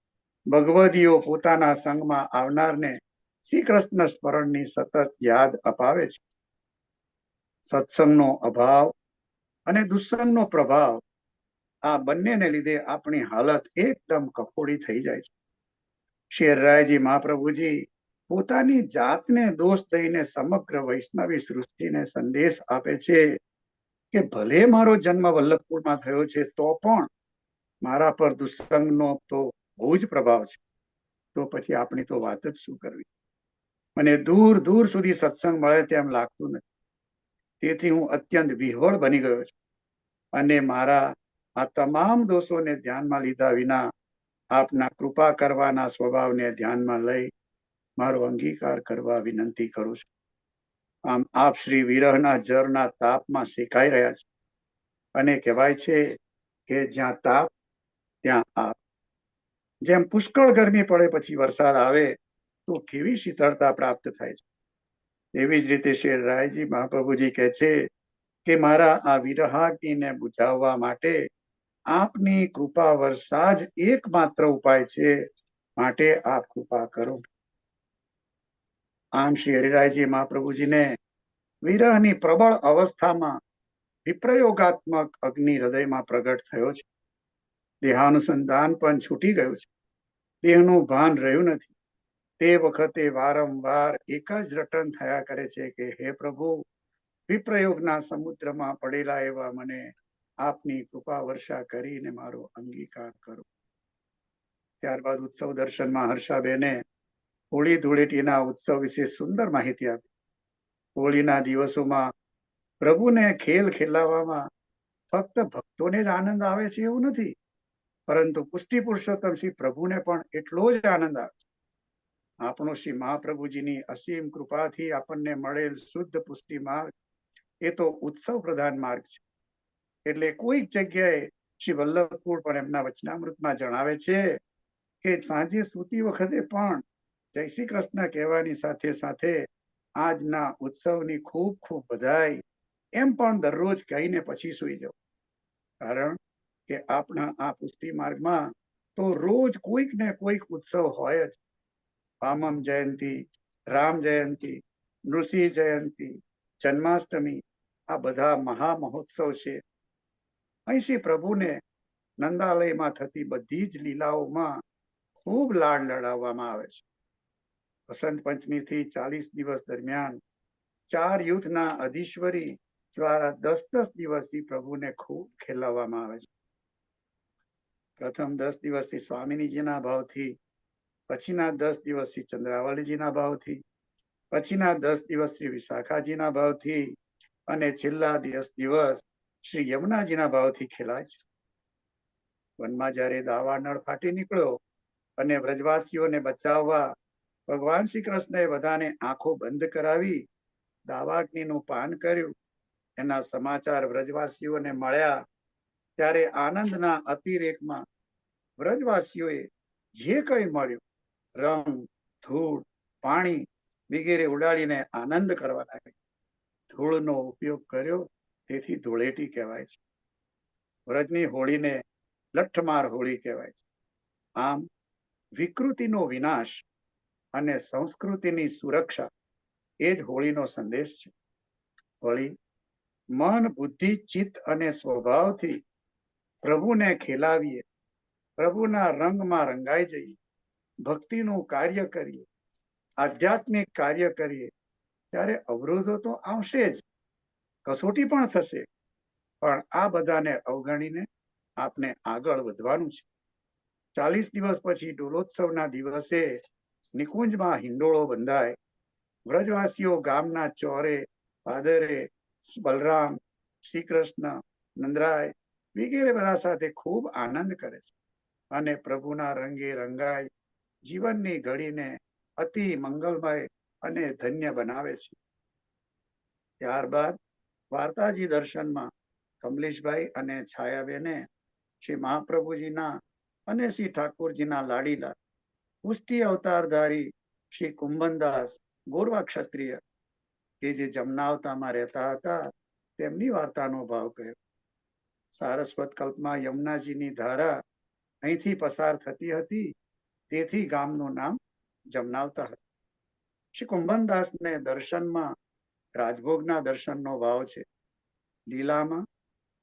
ભગવદીઓ પોતાના સંગમાં આવનારને શ્રી કૃષ્ણ સ્મરણની સતત યાદ અપાવે છે. સત્સંગનો અભાવ અને દુસ્સંગનો પ્રભાવ, આ બંનેને લીધે આપણી હાલત એકદમ કફોડી થઈ જાય છે. શેરરાયજી મહાપ્રભુજી પોતાની જાતને દોષ દઈને સમગ્ર વૈષ્ણવી સૃષ્ટિને સંદેશ આપે છે કે ભલે મારો જન્મ વલ્લભપુરમાં થયો છે, તો પણ મારા પર દુસ્સંગનો તો બહુ જ પ્રભાવ છે. તો પછી આપણી તો વાત જ શું કરવી. મને દૂર દૂર સુધી સત્સંગ મળે તેમ લાગતું નથી. તેથી હું અત્યંત વિહવળ બની ગયો છું, અને મારા આ તમામ દોષોને ધ્યાનમાં લીધા વિના આપના કૃપા કરવાના સ્વભાવને ધ્યાનમાં લઈ મારો અંગીકાર કરવા વિનંતી કરું છું. આમ આપ શ્રી વિરહના જરના તાપમાં શેકાઈ રહ્યા છે, અને કહેવાય છે કે જ્યાં તાપ ત્યાં આપ. જેમ પુષ્કળ ગરમી પડે પછી વરસાદ આવે તો કેવી શીતળતા પ્રાપ્ત થાય છે, એવી જ રીતે શેરરાયજી મહાપ્રભુજી કહે છે કે મારા આ વિરહાગ્નિને બુઝાવવા માટે આપની કૃપા વર્ષા જ એકમાત્ર ઉપાય છે, માટે આપ કૃપા કરો. આમ શ્રી હરિરાયજી મહાપ્રભુજીને વિરહની પ્રબળ અવસ્થામાં વિપ્રયોગાત્મક અગ્નિ હૃદયમાં પ્રગટ થયો છે. દેહાનુસંધાન પણ છૂટી ગયું છે, દેહનું ભાન રહ્યું નથી. તે વખતે વારંવાર એક જ રટન થયા કરે છે કે હે પ્રભુ, વિપ્રયોગના સમુદ્રમાં પડેલા એવા મને આપની કૃપા વર્ષા કરીને મારો અંગીકાર કરો. ત્યારબાદ ઉત્સવ દર્શનમાં હર્ષાબેને હોળી ધૂળેટીના ઉત્સવ વિશે સુંદર માહિતી આપી. હોળીના દિવસોમાં પ્રભુને ખેલ ખેલાવવામાં ફક્ત ભક્તોને જ આનંદ આવે છે એવું નથી, પરંતુ પુષ્ટિ પુરુષોત્તમ શ્રી પ્રભુને પણ એટલો જ આનંદ આવે છે. આપણો શ્રી મહાપ્રભુજીની અસીમ કૃપાથી આપણને મળેલ શુદ્ધ પુષ્ટિ માર્ગ એ તો ઉત્સવ પ્રધાન માર્ગ છે. એટલે કોઈક જગ્યાએ શ્રી વલ્લભપુર પણ એમના વચનામૃતમાં જણાવે છે કે સાંજે સૂતી વખતે પણ જય શ્રી કૃષ્ણ કહેવાની સાથે સાથે આજના ઉત્સવની ખૂબ ખૂબ બધાઈ એમ પણ દરરોજ કહીને પછી સૂઈ જાવ. કારણ કે આપણા આ પુષ્ટિ માર્ગમાં તો રોજ કોઈક ને કોઈક ઉત્સવ હોય જ. વામમ જયંતિ, રામ જયંતિ, નૃસિંહ જયંતિ, જન્માષ્ટમી, આ બધા મહા મહોત્સવ છે. અહીં શ્રી પ્રભુને નંદાલયમાં થતી બધી જ લીલાઓમાં ખૂબ લાડ લડાવવામાં આવે છે. વસંત પંચમી થી 40 દિવસ દરમિયાન 4 યુથના અધીશ્વરી દ્વારા 10-10 દિવસથી પ્રભુને ખૂબ ખેલાવવામાં આવે છે. પ્રથમ 10 દિવસથી સ્વામિનીજીના ભાવથી, પછીના 10 દિવસથી ચંદ્રાવલીજીના ભાવથી, પછીના 10 દિવસ શ્રી વિશાખાજીના ભાવથી, અને છેલ્લા 10 દિવસ શ્રી યમુનાજીના ભાવથી ખેલાય છે. વનમાં જ્યારે દાવાનળ ફાટી નીકળ્યો અને વ્રજવાસીઓને બચાવવા ભગવાન શ્રી કૃષ્ણએ બધાને આંખો બંધ કરાવી દાવાગ્નિનું પાન કર્યું, એના સમાચાર વ્રજવાસીઓને મળ્યા ત્યારે આનંદના અતિરેકમાં વ્રજવાસીઓએ જે કંઈ મળ્યું રંગ, ધૂળ, પાણી વગેરે ઉડાડીને આનંદ કરવા લાગ્યા. ધૂળનો ઉપયોગ કર્યો તેથી ધૂળેટી કહેવાય છે. વ્રજની હોળીને લઠ્ઠમાર હોળી કહેવાય છે. આમ વિકૃતિનો વિનાશ અને સંસ્કૃતિની સુરક્ષા એ જ હોળીનો સંદેશ છે. હોળી મન, બુદ્ધિ, ચિત્ત અને સ્વભાવથી પ્રભુને ખેલાવીએ, પ્રભુના રંગમાં રંગાઈ જઈએ, ભક્તિનું કાર્ય કરીએ, આધ્યાત્મિક કાર્ય કરીએ, ત્યારે અવરોધો તો આવશે જ, કસોટી પણ થશે, પણ આ બધાને અવગણીને આપણે આગળ વધવાનું છે. 40 દિવસ પછી ડોલોત્સવના દિવસે નિકુંજમાં હિંડોળો બંધાય. વ્રજવાસીઓ ગામના ચોરે પાદરે બલરામ, શ્રી કૃષ્ણ, નંદરાય વગેરે બધા સાથે ખૂબ આનંદ કરે છે અને પ્રભુના રંગે રંગાઈ જીવનની ઘડીને અતિ મંગલમય અને ધન્ય બનાવે છે. ત્યારબાદ વાર્તાજી દર્શનમાં કમલેશભાઈ અને છાયાબેને શ્રી મહાપ્રભુજીના અને શ્રી ઠાકોરજીના લાડીલા પુષ્ટિ અવતારધારી શ્રી કુંભનદાસ ગોરવા ક્ષત્રિય કે જે જમનાવતામાં રહેતા હતા તેમની વાર્તાનો ભાવ કહ્યો. સારસ્વત કલ્પમાં યમુનાજીની ધારા અહીંથી પસાર થતી હતી, તેથી ગામનું નામ જમનાવતા હતું. શ્રી કુંભનદાસને દર્શનમાં રાજભોગના દર્શનનો ભાવ છે, લીલામાં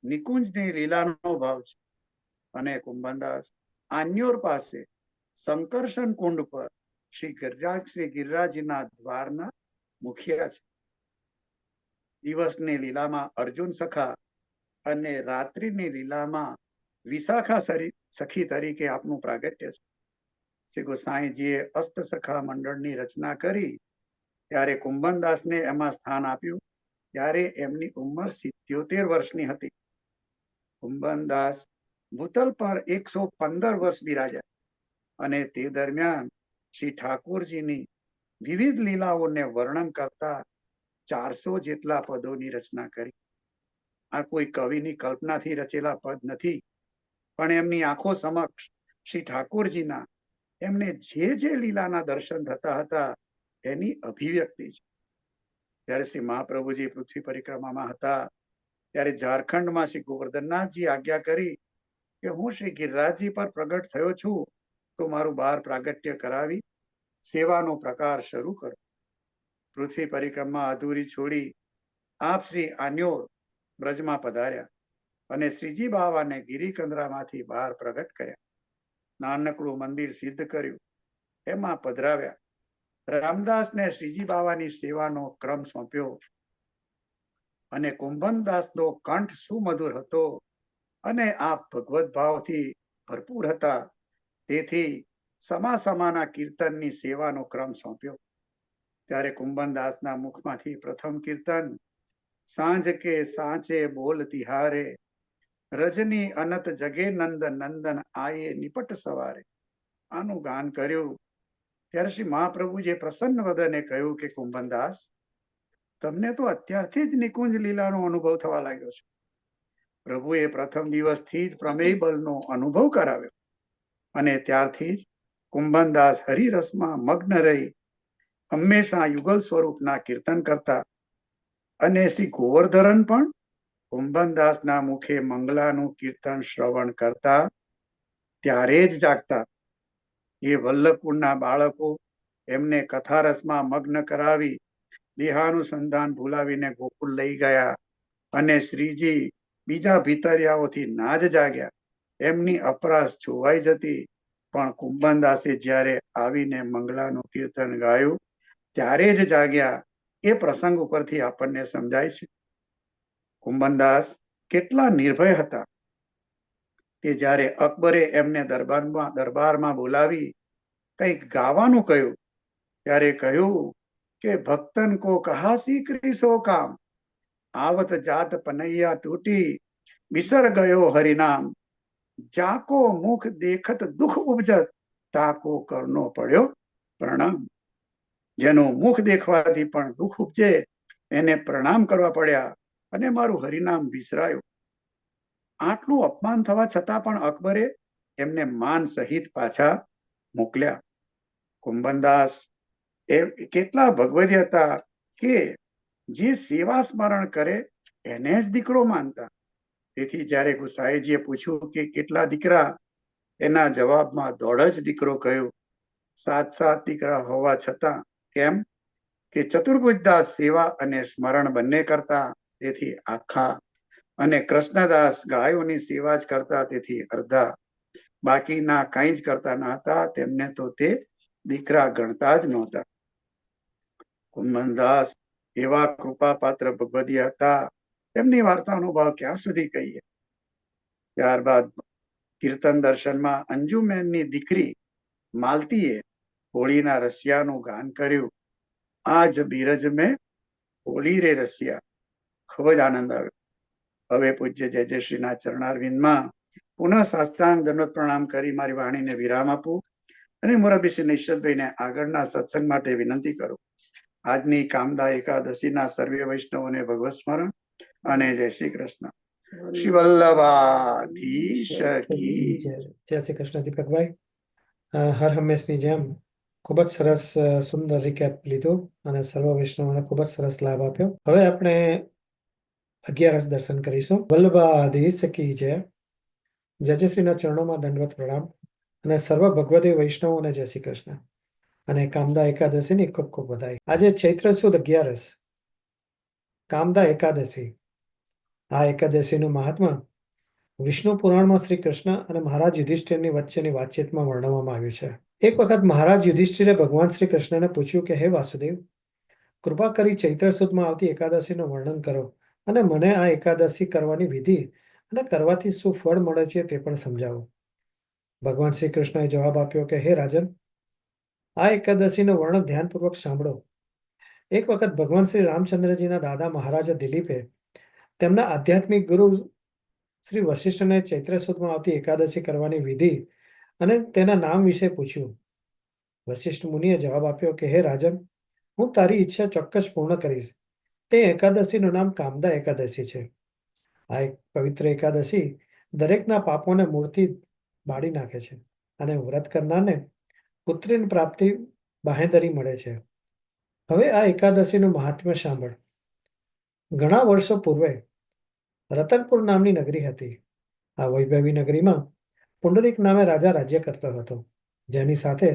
નિકુંજની લીલાનો ભાવ છે અને કુંભનદાસ આન્યોર પાસે સંકર્ષણ કુંડ પર શ્રી ગિરિરાજના દ્વારના મુખિયા છે. દિવસની લીલામાં અર્જુન સખા અને રાત્રિની લીલામાં વિશાખા સખી તરીકે આપનું પ્રાગટ્ય છે. શ્રી ગોસાઈજીએ અષ્ટ સખા મંડળની રચના કરી ત્યારે કુંભનદાસને એમાં સ્થાન આપ્યું. ત્યારે એમની ઉંમર 77 વર્ષની હતી. કુંભનદાસ ભૂતલ પર 115 વર્ષ બિરાજ્યા અને તે દરમિયાન શ્રી ઠાકોરજીની વિવિધ લીલાઓને વર્ણન કરતા 400 જેટલા પદોની રચના કરી. આ કોઈ કવિની કલ્પનાથી રચેલા પદ નથી, પણ એમની આંખો સમક્ષ શ્રી ઠાકોરજીના એમને જે લીલાના દર્શન થતા હતા એની અભિવ્યક્તિ છે. જ્યારે શ્રી મહાપ્રભુજી પૃથ્વી પરિક્રમામાં હતા ત્યારે ઝારખંડમાં શ્રી ગોવર્ધનનાથજી આજ્ઞા કરી કે હું શ્રી ગિરિરાજજી પર પ્રગટ થયો છું તો મારું બહાર પ્રાગટ્ય કરાવી સેવાનો પ્રકાર શરૂ કરો. પૃથ્વી પરિક્રમા અધૂરી છોડી આપ શ્રી આન્યોર બ્રજમાં પધાર્યા અને શ્રીજી બાવાને ગિરિકંદરામાંથી બહાર પ્રગટ કર્યા. નાનકડું મંદિર સિદ્ધ કર્યું, એમાં પધરાવ્યા. રામદાસને શ્રીજી બાવાની સેવાનો ક્રમ સોંપ્યો અને કુંભનદાસનો કંઠ સુમધુર હતો અને આ ભગવત ભાવથી ભરપૂર હતા, તેથી સમાના કીર્તનની સેવાનો ક્રમ સોંપ્યો. ત્યારે કુંભનદાસના મુખમાંથી પ્રથમ કીર્તન સાંજ કે સાંચે બોલ તિહારે રજની અનત જગે નંદ નંદન આયે નિપટ સવારે આનું ગાન કર્યું. ત્યારે શ્રી મહાપ્રભુજીએ પ્રસન્ન વદને કહ્યું કે કુંભનદાસ, તમને તો અત્યારથી જ નિકુંજ લીલાનો અનુભવ થવા લાગ્યો છે. પ્રભુએ પ્રથમ દિવસથી જ પ્રમેય બલનો અનુભવ કરાવ્યો અને ત્યારથી જ કુંભનદાસ હરિરસમાં મગ્ન રહી હંમેશા યુગલ સ્વરૂપના કીર્તન કરતા અને શ્રી ગોવર્ધન પણ કુંભનદાસના મુખે મંગલાનું કીર્તન શ્રવણ કરતા ત્યારે જ જાગતા. એ વલ્લભપુરના બાળકો એમને કથારસમાં મગ્ન કરાવી દેહાનુસંધાન ભૂલાવીને ગોકુળ લઈ ગયા અને શ્રીજી બીજા ભીતરિયાઓથી ના જ જાગ્યા. એમની અપરાશ જોવાઈ જતી, પણ કુંભનદાસે જ્યારે આવીને મંગલાનું કીર્તન ગાયું ત્યારે જ જાગ્યા. એ પ્રસંગ ઉપરથી આપણને સમજાય છે કુંભનદાસ કેટલા નિર્ભય હતા. કે જ્યારે અકબરે એમને દરબારમાં બોલાવી કંઈક ગાવાનું કહ્યું ત્યારે કહ્યું કે ભક્તન કો કહા સીકરી સો કામ આવત જાત પનૈયા તૂટી બિસર ગયો હરિનામ જાકો મુખ દેખત દુઃખ ઉપજત તાકો કરનો પડ્યો પ્રણામ. જેનું મુખ દેખવાથી પણ દુઃખ ઉપજે એને પ્રણામ કરવા પડ્યા અને મારું હરિનામ વિસરાયું. આટલું અપમાન થવા છતાં પણ અકબરે એમને માન સહિત પાછા મોકલ્યા. કુંભનદાસ એ કેટલા ભગવદી હતા કે જે સેવા સ્મરણ કરે એને જ દીકરો માનતા. તેથી જ્યારે ગુસાઈજીએ પૂછ્યું કે કેટલા દીકરા, એના જવાબમાં દોઢ જ દીકરો કહ્યું. 7 દીકરા હોવા છતાં કેમ કે ચતુર્ભુજદાસ સેવા અને સ્મરણ બંને કરતા, તેથી આખા, અને કૃષ્ણદાસ ગાયોની સેવા જ કરતા, તેથી અડધા, બાકીના કંઈ જ કરતા ન હતા. તેમને તો તે દીકરા ગણતા જ નહોતા. કુંભનદાસ એવા કૃપાપાત્ર ભગવદી હતા, તેમની વાર્તાનો ભાવ ક્યાં સુધી કહીએ. ત્યારબાદ કીર્તન દર્શનમાં અંજુમેનની દીકરી માલતીએ હોળીના રસિયાનું ગાન કર્યું. આજ બીરજ મેં હોળી રે રસિયા. ખૂબ જ આનંદ આવ્યો. હવે પૂજ્ય જય જય શ્રીના ચરણારવિંદમાં પુનઃ સાષ્ટાંગ દંડવત પ્રણામ કરી મારી વાણીને વિરામ આપું અને મોરાબી શ્રી નિશ્ચિતભાઈને આગળના સત્સંગ માટે વિનંતી કરું. આજની કામદા એકાદશીના સર્વે વૈષ્ણવોને ભગવત સ્મરણ અને જય શ્રી કૃષ્ણ. શ્રી વલ્લભાધીશ કી જય. જય શ્રી કૃષ્ણ દીપકભાઈ. હર હંમેશની જેમ ખૂબ જ સરસ સુંદર રિકેપ લીધું અને સર્વ વૈષ્ણવોને ખૂબ જ સરસ લાભ આપ્યો. હવે આપણે 11 દર્શન કરીશું. વલ્લભાધીશ કી જય. જયશ્રીના ચરણોમાં દંડવત પ્રણામ અને સર્વ ભગવદી વૈષ્ણવોને જય શ્રી કૃષ્ણ અને કામદા એકાદશીની ખૂબ ખૂબ વધાઈ. આજે ચૈત્ર સુદ 11 કામદા એકાદશી. આ એકાદશીનું મહાત્મા વિષ્ણુ પુરાણમાં શ્રી કૃષ્ણ અને મહારાજ યુધિષ્ઠિરની વચ્ચેની વાતચીતમાં વર્ણવવામાં આવ્યું છે. એક વખત મહારાજ યુધિષ્ઠિરે ભગવાન શ્રી કૃષ્ણને પૂછ્યું કે હે વાસુદેવ, કૃપા કરી ચૈત્ર સુદમાં આવતી એકાદશીનું વર્ણન કરો અને મને આ એકાદશી કરવાની વિધિ અને કરવાથી શું ફળ મળે છે તે પણ સમજાવો. ભગવાન શ્રી કૃષ્ણએ જવાબ આપ્યો કે હે રાજન, આ એકાદશીનું વર્ણન ધ્યાનપૂર્વક સાંભળો. એક વખત ભગવાન શ્રી રામચંદ્રજીના દાદા મહારાજા દિલીપે તેમના આધ્યાત્મિક ગુરુ શ્રી વશિષ્ઠને ચૈત્ર સુદમાં આવતી એકાદશી કરવાની વિધિ અને તેના નામ વિશે પૂછ્યું. વશિષ્ઠ મુનિએ જવાબ આપ્યો કે હે રાજન, હું તારી ઈચ્છા ચોક્કસ પૂર્ણ કરીશ. તે એકાદશીનું નામ કામદા એકાદશી છે. આ એક પવિત્ર એકાદશી દરેકના પાપોને મૂળથી બાળી નાખે છે અને વ્રત કરનારને પુત્રીની પ્રાપ્તિ બાહેંધરી મળે છે. હવે આ એકાદશીનું મહાત્મ્ય સાંભળ. ઘણા વર્ષો પૂર્વે રતનપુર નામની નગરી હતી. આ વૈભવી નગરીમાં પુંડરીક નામે રાજા રાજ્ય કરતો હતો, જેની સાથે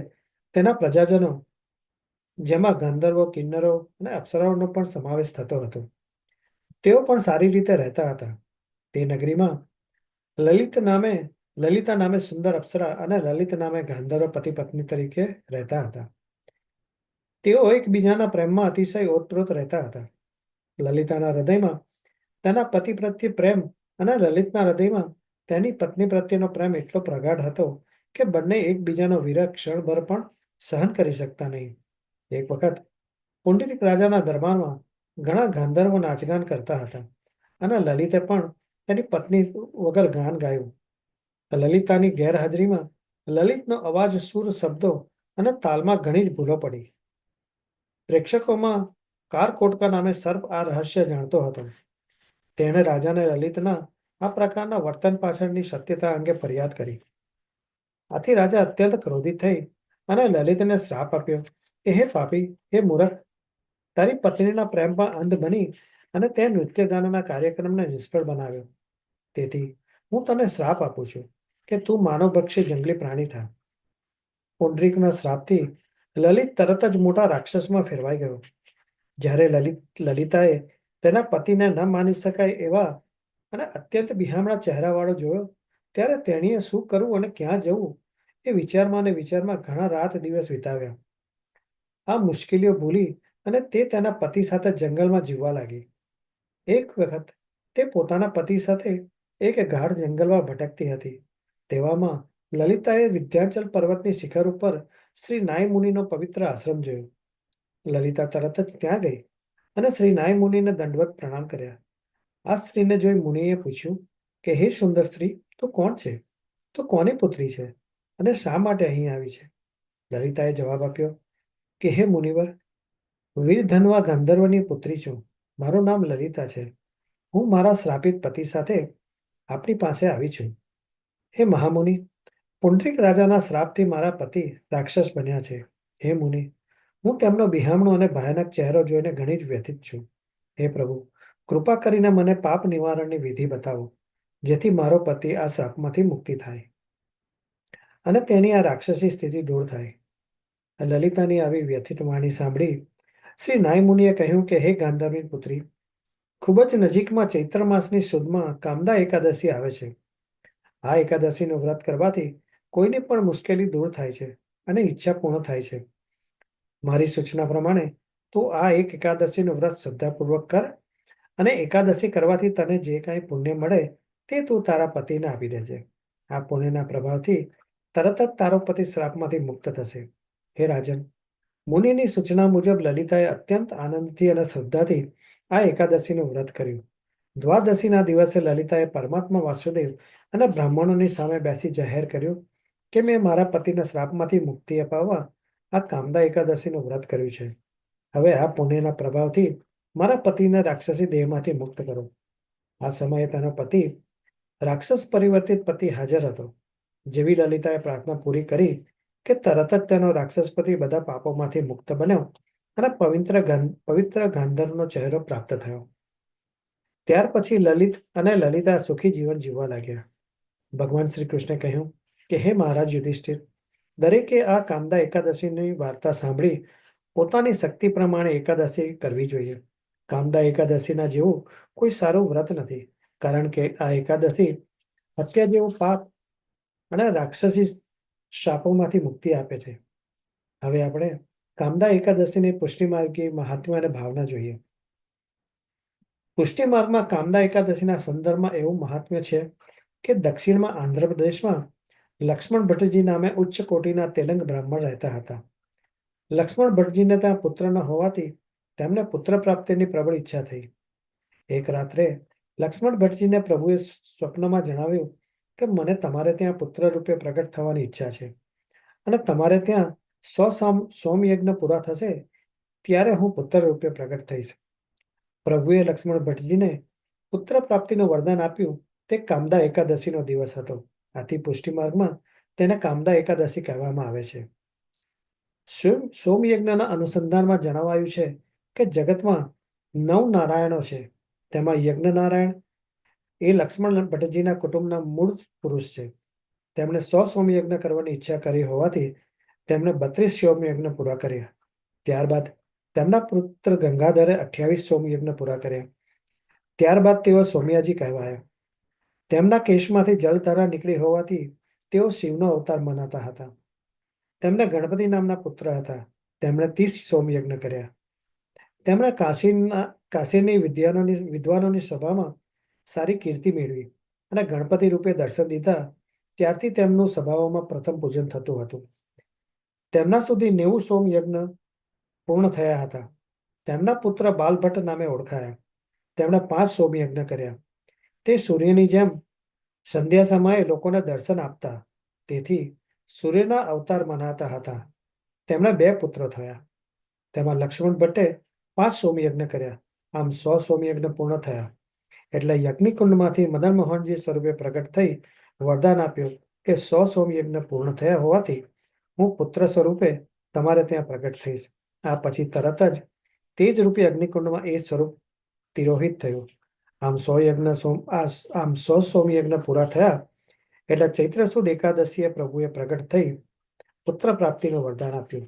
તેના પ્રજાજનો, જેમાં ગાંધર્વો, કિન્નરો અને અપ્સરાઓનો પણ સમાવેશ થતો હતો. તેઓ પણ સારી રીતે રહેતા હતા. તે નગરીમાં લલિતા નામે સુંદર અપ્સરા અને લલિત નામે ગાંધર્વ પતિ પત્ની તરીકે રહેતા હતા. તેઓ એકબીજાના પ્રેમમાં અતિશય ઓતપ્રોત રહેતા હતા. લલિતાના હૃદયમાં તેના પતિ પ્રત્યે પ્રેમ અને લલિતના હૃદયમાં તેની પત્ની પ્રત્યેનો પ્રેમ એટલો પ્રગાઢ હતો કે બંને એકબીજાનો વિરહ ક્ષણભર પણ સહન કરી શકતા નહીં. એક વખત પુંડરીક રાજાના દરબારમાં ઘણા ગાંધર્વો નાચગાન કરતા હતા અને લલિતે પણ તેની પત્ની વગર ગાન ગાયું. લલિતાની ગેરહાજરીમાં લલિતનો અવાજ, સૂર, શબ્દો અને તાલમાં ઘણી જ ભૂલો પડી. પ્રેક્ષકોમાં કારકોટકા નામે સર્પ આ રહસ્ય જાણતો હતો. તેણે રાજાને લલિતના આ પ્રકારના વર્તન પાછળની સત્યતા અંગે ફરિયાદ કરી. આથી રાજા અત્યંત ક્રોધિત થઈ અને લલિતને શ્રાપ આપ્યો કે હે પાપી, હે મૂર્ખ, તારી પત્નીના પ્રેમમાં અંધ બની અને તે નૃત્યગાનના કાર્યક્રમને નિષ્ફળ બનાવ્યો. તેથી હું તને શ્રાપ આપું છું કે તું માનવભક્ષી જંગલી પ્રાણી થા. પુંડરીકના શ્રાપથી લલિત તરત જ મોટા રાક્ષસમાં ફેરવાઈ ગયો. જ્યારે લલિતાએ તેના પતિને ન માની શકાય એવા અને અત્યંત બિહામણા ચહેરાવાળો જોયો, ત્યારે તેણીએ શું કરવું અને ક્યાં જવું એ વિચારમાં ઘણા રાત દિવસ વિતાવ્યા. આ મુશ્કેલીઓ ભૂલી અને તે તેના પતિ સાથે જંગલમાં જીવવા લાગી. એક વખત તે પોતાના પતિ સાથે એક ગાઢ જંગલમાં ભટકતી હતી. તેવામાં લલિતાએ વિંધ્યાચલ પર્વતની શિખર ઉપર શ્રી નાય મુનિનો પવિત્ર આશ્રમ જોયો. લલિતા તરત જ ત્યાં ગઈ અને શ્રી નાય મુનિને દંડવત પ્રણામ કર્યા. આ સ્ત્રીને જોઈ મુનિએ પૂછ્યું કે હે સુંદર સ્ત્રી, તું કોણ છે? તું કોની પુત્રી છે અને શા માટે અહીં આવી છે? લલિતાએ જવાબ આપ્યો કે હે મુનિવર, વીરધનવા ગાંધર્વની પુત્રી છું. મારું નામ લલિતા છે. હું મારા શ્રાપિત પતિ સાથે આપની પાસે આવી છું. હે મહામુનિ, પુંડરીક રાજાના શ્રાપથી મારા પતિ રાક્ષસ બન્યા છે. હે મુનિ, હું તેમનો બિહામણો અને ભયાનક ચહેરો જોઈને ઘણી જ વ્યથિત છું. હે પ્રભુ, કૃપા કરીને મને પાપ નિવારણની વિધિ બતાવો, જેથી મારો પતિ આ શ્રાપમાંથી મુક્તિ થાય અને તેની આ રાક્ષસી સ્થિતિ દૂર થાય. લલિતાની આવી વ્યથિત વાણી સાંભળી શ્રી નાય મુનિએ કહ્યું કે હે ગાંધર્વી પુત્રી, ખૂબ જ નજીકમાં ચૈત્ર માસની સુદમાં કામદા એકાદશી આવે છે. આ એકાદશીનું વ્રત કરવાથી કોઈની પણ મુશ્કેલી દૂર થાય છે અને ઈચ્છા પૂર્ણ થાય છે. મારી સૂચના પ્રમાણે તું આ એક એકાદશીનું વ્રત શ્રદ્ધાપૂર્વક કર અને એકાદશી કરવાથી તને જે કાંઈ પુણ્ય મળે તે તું તારા પતિને આપી દેજે. આ પુણ્યના પ્રભાવથી તરત જ તારો પતિ શ્રાપમાંથી મુક્ત થશે. હે રાજન, મુનિની સૂચના મુજબ લલિતાએ અત્યંત આનંદથી અને શ્રદ્ધાથી આ એકાદશીનું વ્રત કર્યું. દ્વાદશીના દિવસે લલિતાએ પરમાત્મા વાસુદેવ અને બ્રાહ્મણોની સામે બેસી જાહેર કર્યું કે મેં મારા પતિના શ્રાપમાંથી મુક્તિ અપાવવા આ કામદા એકાદશીનું વ્રત કર્યું છે. હવે આ પુણ્યના પ્રભાવથી મારા પતિને રાક્ષસી દેહમાંથી મુક્ત કરો. આ સમયે તેનો પતિ રાક્ષસ પરિવર્તિત પતિ હાજર હતો. જેવી લલિતાએ પ્રાર્થના પૂરી કરી કે તરત જ તેનો રાક્ષસ પતિ બધા પાપોમાંથી મુક્ત બન્યો અને પવિત્ર ગાંધર્વનો ચહેરો પ્રાપ્ત થયો. ત્યાર પછી લલિત અને લલિતા સુખી જીવન જીવવા લાગ્યા. ભગવાન શ્રી કૃષ્ણે કહ્યું કે હે મહારાજ યુધિષ્ઠિર, દરેકે આ કામદા એકાદશીની વાર્તા સાંભળી પોતાની શક્તિ પ્રમાણે એકાદશી કરવી જોઈએ. કામદા એકાદશીના જેવું કોઈ સારું વ્રત નથી, કારણ કે આ એકાદશી હત્યા જેવું પાપ અને રાક્ષસી શાપોમાંથી મુક્તિ આપે છે. હવે આપણે કામદા એકાદશીની પુષ્ટિ માર્ગી મહાત્મ્ય અને ભાવના જોઈએ. પુષ્ટિ માર્ગમાં કામદા એકાદશીના સંદર્ભમાં એવું મહાત્મ્ય છે કે દક્ષિણમાં આંધ્રપ્રદેશમાં લક્ષ્મણ ભટ્ટજી નામે ઉચ્ચ કોટીના તેલંગ બ્રાહ્મણ રહેતા હતા. લક્ષ્મણ ભટ્ટજીને ત્યાં પુત્ર ન હોવાથી તેમને પુત્ર પ્રાપ્તિની પ્રબળ ઈચ્છા થઈ. એક રાત્રે લક્ષ્મણ ભટ્ટજીને પ્રભુએ સ્વપ્નમાં જણાવ્યું કે મને તમારે ત્યાં પુત્ર રૂપે પ્રગટ થવાની ઈચ્છા છે અને તમારે ત્યાં 100 સોમયજ્ઞ પૂરા થશે ત્યારે હું પુત્ર રૂપે પ્રગટ થઈશ. પ્રભુએ લક્ષ્મણ ભટ્ટજીને પુત્ર પ્રાપ્તિનું વરદાન આપ્યું. તે કામદા એકાદશીનો દિવસ હતો. આથી પુષ્ટિ માર્ગમાં તેને કામદા એકાદશી કહેવામાં આવે છે. સોમયજ્ઞના અનુસંધાનમાં જણાવાયું છે કે જગતમાં 9 નારાયણો છે. તેમાં યજ્ઞ નારાયણ એ લક્ષ્મણ ભટ્ટજીના કુટુંબના મૂળ પુરુષ છે. તેમણે 100 સોમયજ્ઞ કરવાની ઈચ્છા કરી હોવાથી તેમણે 32 સોમયજ્ઞ પૂરા કર્યા. ત્યારબાદ તેમના પુત્ર ગંગાધરે 28 સોમયજ્ઞ પૂરા કર્યા. ત્યારબાદ તેઓ સોમયાજી કહેવાયા. તેમના કેશમાંથી જલધારા નીકળી હોવાથી તેઓ શિવનો અવતાર મનાતા હતા. તેમને ગણપતિ નામના પુત્ર હતા. તેમણે 30 સોમયજ્ઞ કર્યા. તેમણે કાશીની વિદ્વાનોની સભામાં સારી કીર્તિ મેળવી અને ગણપતિ રૂપે દર્શન દીધા. ત્યારથી તેમનું સભાઓમાં પ્રથમ પૂજન થતું હતું. તેમના સુધી 90 સોમયજ્ઞ પૂર્ણ થયા હતા. તેમના પુત્ર બાલભટ્ટ નામે ઓળખાયા. તેમણે 5 સોમયજ્ઞ કર્યા. તે સૂર્યની જેમ સંધ્યા સમયે લોકોને દર્શન આપતા, તેથી સૂર્યના અવતાર મનાતા હતા. તેમણે 2 પુત્રો થયા. તેમાં લક્ષ્મણ ભટ્ટે 5 સોમયજ્ઞ કર્યા. આમ 100 સોમયજ્ઞ પૂર્ણ થયા. એટલે યજ્ઞકુંડમાંથી મદન મોહનજી સ્વરૂપે પ્રગટ થઈ વરદાન આપ્યું કે 100 સોમયજ્ઞ પૂર્ણ થયા હોવાથી હું પુત્ર સ્વરૂપે તમારે ત્યાં પ્રગટ થઈશ. આ પછી તરત જ તે જ રૂપે અગ્નિકુંડમાં એ સ્વરૂપ તિરોહિત થયું. આમ 100 સોમયજ્ઞ પૂરા થયા એટલે ચૈત્ર સુદ એકાદશીએ પ્રભુએ પ્રગટ થઈ પુત્ર પ્રાપ્તિનું વરદાન આપ્યું.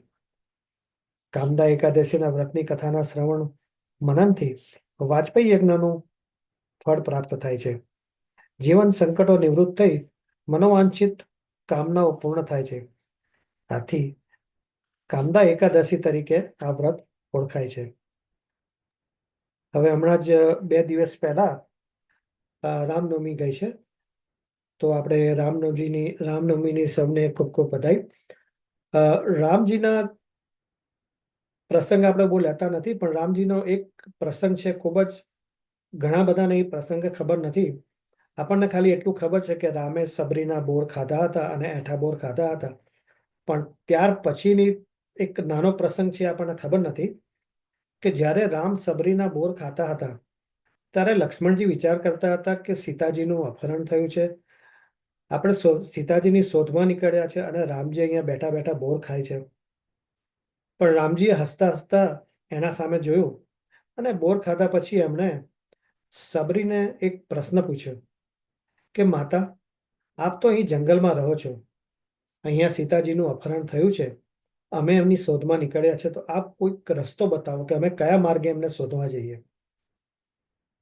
કામદા એકાદશીના વ્રતની કથાના શ્રવણ મનનથી વાજપેયી યજ્ઞનું ફળ પ્રાપ્ત થાય છે. જીવન સંકટો નિવૃત્ત થઈ મનોવાંછિત કામનાઓ પૂર્ણ થાય છે. આથી કામદા એકાદશી તરીકે આ વ્રત ઓળખાય છે. હવે હમણાં જ 2 દિવસ પહેલા રામનવમી ગઈ છે, તો આપણે રામનવમીની સૌને ખૂબ ખૂબ બધાઈ. રામજીના પ્રસંગ આપણે બહુ લેતા નથી, પણ રામજીનો એક પ્રસંગ છે, ખૂબ જ ઘણા બધાને એ પ્રસંગ ખબર નથી. આપણને ખાલી એટલું ખબર છે કે રામે સબરીના બોર ખાધા હતા અને એઠા બોર ખાધા હતા, પણ ત્યાર પછીની એક નાનો પ્રસંગ છે આપણને ખબર નથી કે જ્યારે રામ સબરીના બોર ખાતા હતા ત્યારે લક્ષ્મણજી વિચાર કરતા હતા કે સીતાજીનું અપહરણ થયું છે, આપણે સીતાજીની શોધમાં નીકળ્યા છે અને રામજી અહીંયા બેઠા બેઠા બોર ખાય છે. પણ રામજીએ હસતા હસતા એના સામે જોયું અને બોર ખાધા પછી એમણે સબરીને એક પ્રશ્ન પૂછ્યો કે માતા, આપ તો અહીં જંગલમાં રહો છો, અહીંયા સીતાજીનું અપહરણ થયું છે, અમે એમની શોધમાં નીકળ્યા છે, તો આપ કોઈક રસ્તો બતાવો કે અમે કયા માર્ગે એમને શોધવા જઈએ.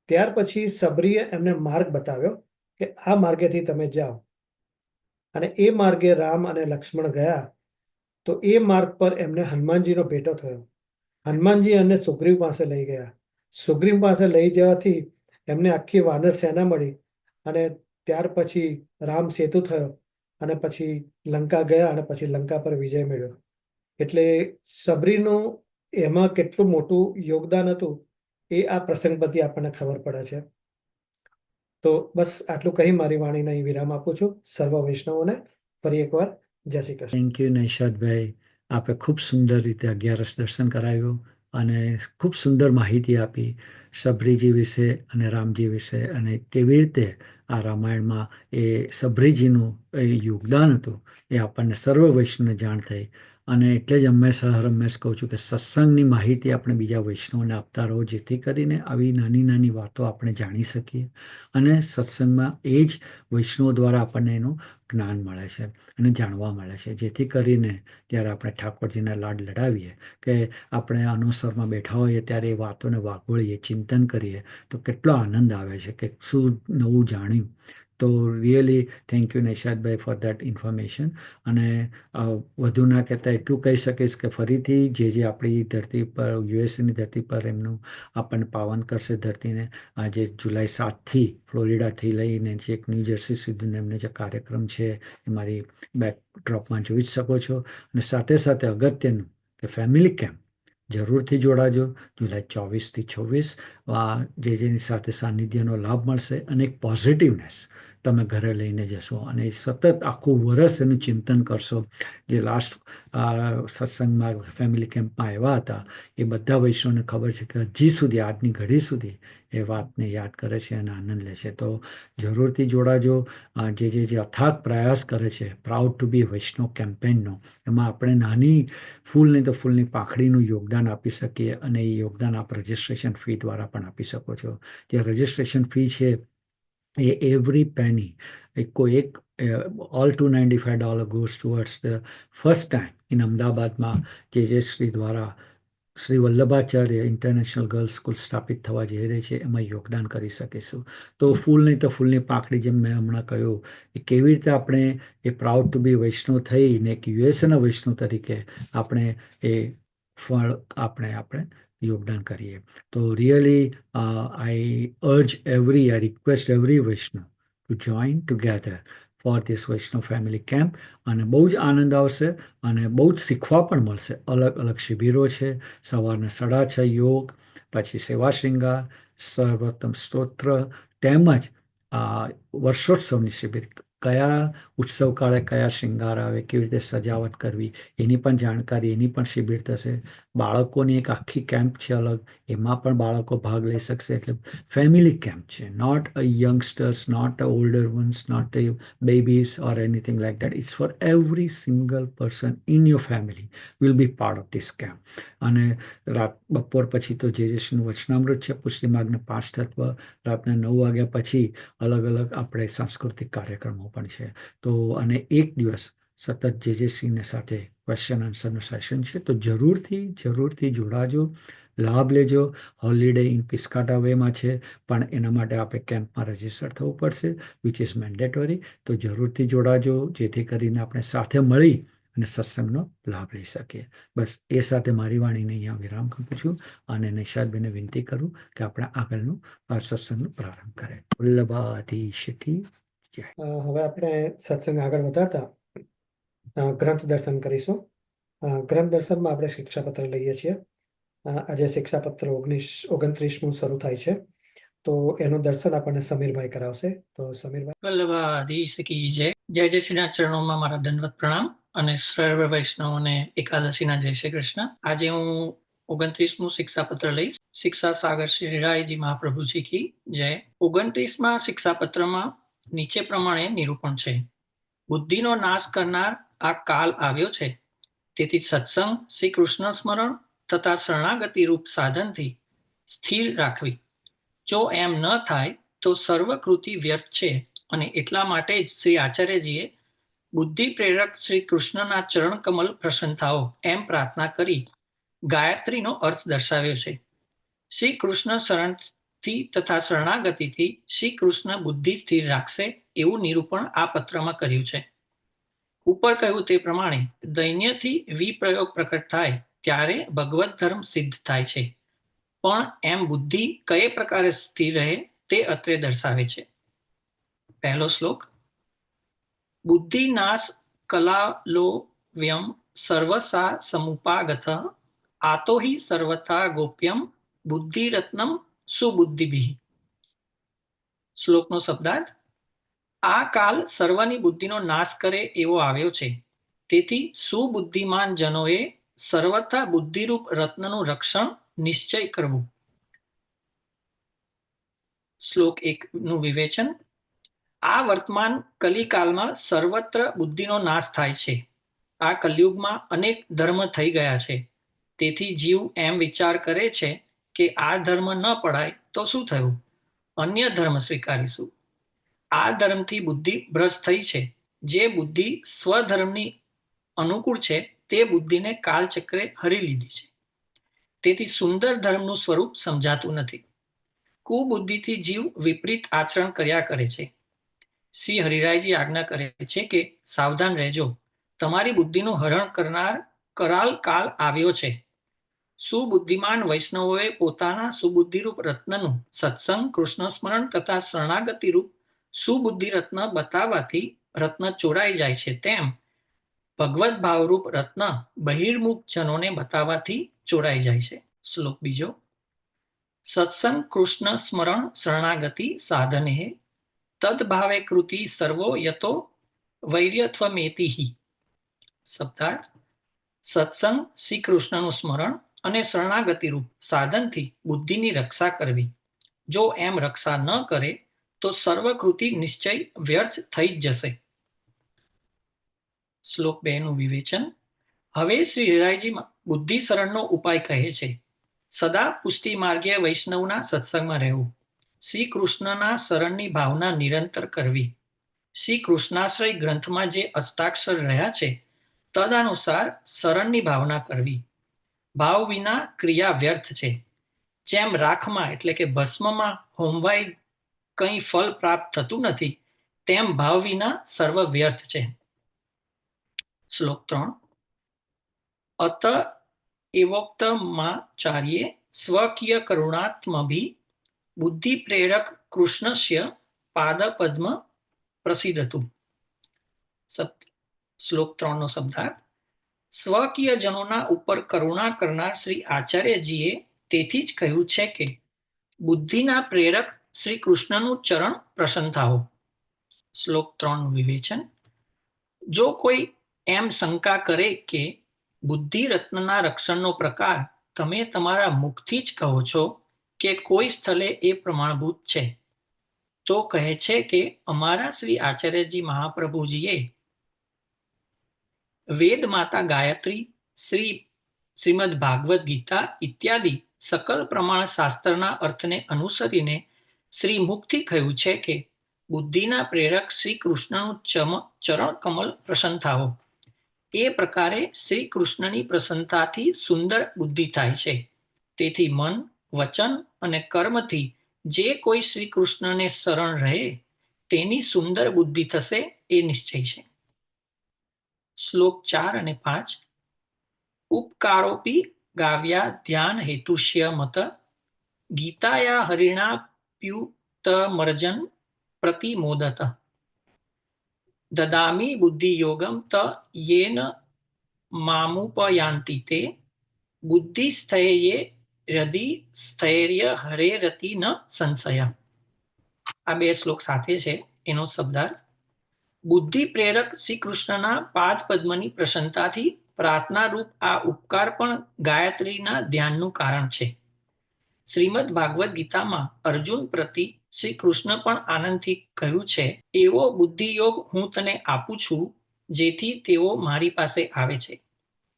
ત્યાર પછી સબરીએ એમને માર્ગ બતાવ્યો કે આ માર્ગેથી તમે જાઓ. અને એ માર્ગે રામ અને લક્ષ્મણ ગયા તો એ માર્ગ પર એમને હનુમાનજીનો ભેટો થયો. હનુમાનજી એમને સુગ્રીવ પાસે લઈ ગયા. સુગ્રીવ પાસે લઈ જવાથી એમને આખી વાનર સેના મળી અને ત્યાર પછી રામ સેતુ થયો અને પછી લંકા ગયા અને પછી લંકા પર વિજય મેળવ્યો. એટલે સબરીનું એમાં કેટલું મોટું યોગદાન હતું એ આ પ્રસંગ પરથી આપણને ખબર પડે છે. તો બસ આટલું કહી મારી વાણીને અહીં વિરામ આપું છું. સર્વ વૈષ્ણવોને ફરી એકવાર જય શ્રી કૃષ્ણ. થેન્ક યુ નૈશાદભાઈ. આપે ખૂબ સુંદર રીતે 11 દર્શન કરાવ્યું અને ખૂબ સુંદર માહિતી આપી સબરીજી વિશે અને રામજી વિશે, અને કેવી રીતે આ રામાયણમાં એ સબરીજીનું એ યોગદાન હતું એ આપણને સર્વ વૈષ્ણવને જાણ થઈ. અને એટલે જ હંમેશ કહું છું કે સત્સંગની માહિતી આપણે બીજા વૈષ્ણવને આપતા રહો, જેથી કરીને આવી નાની નાની વાતો આપણે જાણી શકીએ અને સત્સંગમાં એ જ વૈષ્ણવ દ્વારા આપણને એનું જ્ઞાન મળે છે અને જાણવા મળે છે, જેથી કરીને જ્યારે આપણે ઠાકોરજીના લાડ લડાવીએ કે આપણે અનુસરમાં બેઠા હોઈએ ત્યારે એ વાતોને વાગોળીએ, ચિંતન કરીએ તો કેટલો આનંદ આવે છે કે શું નવું જાણ્યું. તો રિયલી થેન્ક યુ નૈશાદભાઈ ફોર દેટ ઇન્ફોર્મેશન. અને વધુ ના કહેતા એટલું કહી શકીશ કે ફરીથી જે આપણી ધરતી પર, યુએસએની ધરતી પર એમનું આપણને પાવન કરશે ધરતીને. આજે જુલાઈ 7થી ફ્લોરિડાથી લઈને જે ન્યૂ જર્સી સુધીનો એમને જે કાર્યક્રમ છે એ મારી બેકડ્રોપમાં જોઈ જ શકો છો. અને સાથે સાથે અગત્યનું કે ફેમિલી કેમ્પ જરૂરથી જોડાજો. જુલાઈ 24થી 26 જેની સાથે સાનિધ્યનો લાભ મળશે અને એક પોઝિટિવનેસ તમે ઘરે લઈને જશો અને સતત આખું વર્ષ એનું ચિંતન કરશો. જે લાસ્ટ સત્સંગમાં ફેમિલી કેમ્પમાં આવ્યા હતા એ બધા વૈષ્ણવને ખબર છે કે હજી સુધી, આજની ઘડી સુધી એ વાતને યાદ કરે છે અને આનંદ લે છે. તો જરૂરથી જોડાજો. જે અથાગ પ્રયાસ કરે છે પ્રાઉડ ટુ બી વૈષ્ણવ કેમ્પેનનો, એમાં આપણે નાની ફૂલ નહીં તો ફૂલની પાંખડીનું યોગદાન આપી શકીએ અને એ યોગદાન આપ રજિસ્ટ્રેશન ફી દ્વારા પણ આપી શકો છો. જે રજિસ્ટ્રેશન ફી છે એ એવરી પેની એક all $295 goes towards the first time in અમદાવાદમાં જે શ્રી દ્વારા Shri Vallabhacharya international girls school સ્થાપિત થવા જઈ રહી છે, એમાં યોગદાન કરી શકીશું. તો ફૂલ નહીં તો ફૂલની પાંખડી, જેમ મેં હમણાં કહ્યું, એ કેવી રીતે આપણે એ પ્રાઉડ ટુ બી વૈષ્ણવ થઈને એક યુએસએના વૈષ્ણવ તરીકે આપણે એ ફળ આપણે યોગદાન કરીએ. તો really I request every Vaishnav to join together for this Vaishnav family camp. અને બહુ જ આનંદ આવશે અને બહુ જ શીખવા પણ મળશે. અલગ અલગ શિબિરો છે. સવારના 6:30 યોગ, પછી સેવા શૃંગાર, સર્વોત્તમ સ્તોત્ર, તેમજ વર્ષોત્સવની શિબિર, કયા ઉત્સવ કાળે કયા શૃંગાર આવે, કેવી રીતે સજાવટ કરવી, એની પણ જાણકારી, એની પણ શિબિર થશે. બાળકોની એક આખી કેમ્પ છે અલગ, એમાં પણ બાળકો ભાગ લઈ શકશે. એટલે ફેમિલી કેમ્પ છે, not a youngsters, not a older ones, not a babies or anything like that. It's for every single person in your family will be part of this camp. અને બપોર પછી તો જે શ્રીનું વચનામૃત છે, પુષ્ટિ માર્ગના 5 તત્વ, રાતના 9 વાગ્યા પછી અલગ અલગ આપણે સાંસ્કૃતિક કાર્યક્રમો પણ છે. તો અને એક દિવસ સતત જે શ્રીને સાથે ક્વેશ્ચન આન્સરનું સેશન છે. તો જરૂરથી જોડાજો, લાભ લેજો. હોલિડે ઇન પિસ્કાટા વેમાં છે, પણ એના માટે આપણે કેમ્પમાં રજીસ્ટર થવું પડશે, વિચ ઇઝ મેન્ડેટરી. તો જરૂરથી જોડાજો, જેથી કરીને આપણે સાથે મળી અને સત્સંગનો લાભ લઈ શકીએ. બસ એ સાથે મારી વાણીને અહીંયા વિરામ આપું છું અને નૈશાદભાઈને વિનંતી કરું કે આપણે આગળનું સત્સંગનો પ્રારંભ કરીએ. વલ્લભાધીશ કી જય. હવે આપણે સત્સંગ આગળ વધારતા ગ્રંથ દર્શન કરીશું. ગ્રંથ દર્શનમાં આપણે શિક્ષાપત્ર લઈએ છીએ. આજે શિક્ષાપત્ર 29મું શરૂ થાય છે. તો એનું દર્શન આપણને સમીરભાઈ કરાવશે. તો સમીરભાઈ. વલ્લભાધીશ કી જય. જય શ્રીના ચરણોમાં મારા દંડવત પ્રણામ અને સર્વ વૈષ્ણવોને એકાદશીના જય શ્રી કૃષ્ણ. આજે હું 29મું શિક્ષાપત્ર લઈશ. શિક્ષા સાગર શ્રી રાયજી મહાપ્રભુજી કી જય. 29મા શિક્ષાપત્રમાં નીચે પ્રમાણે નિરૂપણ છે. બુદ્ધિનો નાશ કરનાર આ કાલ આવ્યો છે, તેથી સત્સંગ, શ્રી કૃષ્ણ સ્મરણ તથા શરણાગતિ રૂપ સાધનથી સ્થિર રાખવી. જો એમ ન થાય તો સર્વકૃતિ વ્યર્થ છે, અને એટલા માટે જ શ્રી આચાર્યજીએ બુદ્ધિ પ્રેરક શ્રી કૃષ્ણના ચરણ કમલ પ્રસન્ન થાઓ એમ પ્રાર્થના કરી ગાયત્રીનો અર્થ દર્શાવ્યો છે. શ્રી કૃષ્ણ શરણથી તથા શરણાગતિથી શ્રી કૃષ્ણ બુદ્ધિ સ્થિર રાખશે એવું નિરૂપણ આ પત્રમાં કર્યું છે. ઉપર કહ્યું તે પ્રમાણે દૈન્યથી વિપ્રયોગ પ્રકટ થાય ત્યારે ભગવત ધર્મ સિદ્ધ થાય છે, પણ એમ બુદ્ધિ કયે પ્રકારે સ્થિર રહે તે અત્રે દર્શાવે છે. પહેલો શ્લોક. બુદ્ધિ નાશ કલાલો વ્યમ સર્વસા સમુપાગત આતો હિ સર્વથા ગોપ્યમ બુદ્ધિરત્નમ સુબુદ્ધિભિ. શ્લોકનો શબ્દાર્થ: આ કાલ સર્વની બુદ્ધિનો નાશ કરે એવો આવ્યો છે, તેથી સુબુદ્ધિમાન જનોએ સર્વથા બુદ્ધિરૂપ રત્નનું રક્ષણ નિશ્ચય કરવું. શ્લોક 1નું વિવેચન: આ વર્તમાન કલિકાલમાં સર્વત્ર બુદ્ધિનો નાશ થાય છે. આ કલયુગમાં અનેક ધર્મ થઈ ગયા છે, તેથી જીવ એમ વિચાર કરે છે કે આ ધર્મ ન પડાય તો શું થયું, અન્ય ધર્મ સ્વીકારીશું. આ ધર્મથી બુદ્ધિ ભ્રષ્ટ થઈ છે. જે બુદ્ધિ સ્વધર્મની અનુકૂળ છે તે બુદ્ધિને કાલચક્રે હરી લીધી છે, તેથી સુંદર ધર્મનું સ્વરૂપ સમજાતું નથી. કુબુદ્ધિથી જીવ વિપરીત આચરણ કર્યા કરે છે. શ્રી હરિરાયજી આજ્ઞા કરે છે કે સાવધાન રહેજો, તમારી બુદ્ધિનું હરણ કરનાર કરાલ કાલ આવ્યો છે. સુબુદ્ધિમાન વૈષ્ણવોએ પોતાના સુબુદ્ધિરૂપ રત્નનું સત્સંગ, કૃષ્ણ સ્મરણ તથા શરણાગતિરૂપ સુબુદ્ધિ રત્ન બતાવવાથી રત્ન ચોરાઈ જાય છે, તેમ ભગવત ભાવરૂપ રત્ન બહિર્મુખ જનોને બતાવવાથી ચોરાઈ જાય છે. શ્લોક 2: સત્સંગ, કૃષ્ણ સ્મરણ, શરણાગતિ સાધને તદભાવે કૃતિ સર્વો યતો વૈર્યત્વમેતિહિ. શબ્દાર્થ: સત્સંગ, શ્રી કૃષ્ણનું સ્મરણ અને શરણાગતિરૂપ સાધનથી બુદ્ધિની રક્ષા કરવી. જો એમ રક્ષા ન કરે તો સર્વકૃતિ નિશ્ચય વ્યર્થ થઈ જ જશે. શ્લોક 2નું વિવેચન: હવે શ્રી હરિરાયજી બુદ્ધિશરણનો ઉપાય કહે છે. સદા પુષ્ટિ માર્ગીય વૈષ્ણવના સત્સંગમાં રહેવું, શ્રી કૃષ્ણના શરણની ભાવના નિરંતર કરવી. શ્રી કૃષ્ણાશ્રય ગ્રંથમાં જે અષ્ટાક્ષર રહ્યા છે તદનુસાર શરણની ભાવના કરવી. ભાવ વિના ક્રિયા વ્યર્થ છે. જેમ રાખમાં એટલે કે ભસ્મમાં હોમવાય કંઈ ફળ પ્રાપ્ત થતું નથી, તેમ ભાવ વિના સર્વ વ્યર્થ છે. શ્લોક 3: અત એવોક્તમાચાર્યે સ્વકીય કરુણાત્મભિ બુદ્ધિ પ્રેરક કૃષ્ણસ્ય પાદપદ્મ પ્રસિદ્ધતું. શ્લોક 3નો શબ્દાર્થ: સ્વકીય જનોના ઉપર કરુણા કરનાર શ્રી આચાર્યજીએ તેથી જ કહ્યું છે કે બુદ્ધિના પ્રેરક શ્રી કૃષ્ણનું ચરણ પ્રસન્ન થાઓ. શ્લોક 3નું વિવેચન: જો કોઈ એમ શંકા કરે કે બુદ્ધિ રત્નના રક્ષણનો પ્રકાર તમે તમારા મુખથી જ કહો છો કે કોઈ સ્થળે એ પ્રમાણભૂત છે, તો કહે છે કે અમારા શ્રી આચાર્યજી મહાપ્રભુજીએ વેદ માતા ગાયત્રી, શ્રીમદ ભાગવત ગીતા ઇત્યાદિ સકલ પ્રમાણ શાસ્ત્રના અર્થને અનુસરીને શ્રી મુખથી કહ્યું છે કે બુદ્ધિના પ્રેરક શ્રી કૃષ્ણનું ચરણ કમલ પ્રસન્ન થાઓ. એ પ્રકારે શ્રી કૃષ્ણની પ્રસન્નતાથી સુંદર બુદ્ધિ થાય છે. તેથી મન, વચન અને કર્મથી જે કોઈ શ્રી કૃષ્ણને શરણ રહે તેની સુંદર બુદ્ધિ થશે એ નિશ્ચય છે. શ્લોક 4 અને 5: ઉપકારોપી ગાવ્યા ધ્યાન હેતુષ્ય મત ગીતાયા હરિણાપ્યુતમર્જન પ્રતિમોદત દદામી બુદ્ધિયોગમ ત યેન મામુપયાન્તિ તે બુદ્ધિસ્થૈર્યે હૃદિ સ્થૈર્ય હરેરતિ ન સંશય. આ 2 શ્લોક સાથે છે. એનો શબ્દાર્થ: બુદ્ધિ પ્રેરક શ્રી કૃષ્ણના પાદ પદ્મની પ્રસન્નતાથી પ્રાર્થના રૂપ આ ઉપકાર પણ ગાયત્રીના ધ્યાનનું કારણ છે. શ્રીમદ ભાગવત ગીતામાં અર્જુન પ્રતિ શ્રી કૃષ્ણ પણ આનંદથી કહ્યું છે, એવો બુદ્ધિયોગ હું તને આપું છું જેથી તેઓ મારી પાસે આવે છે.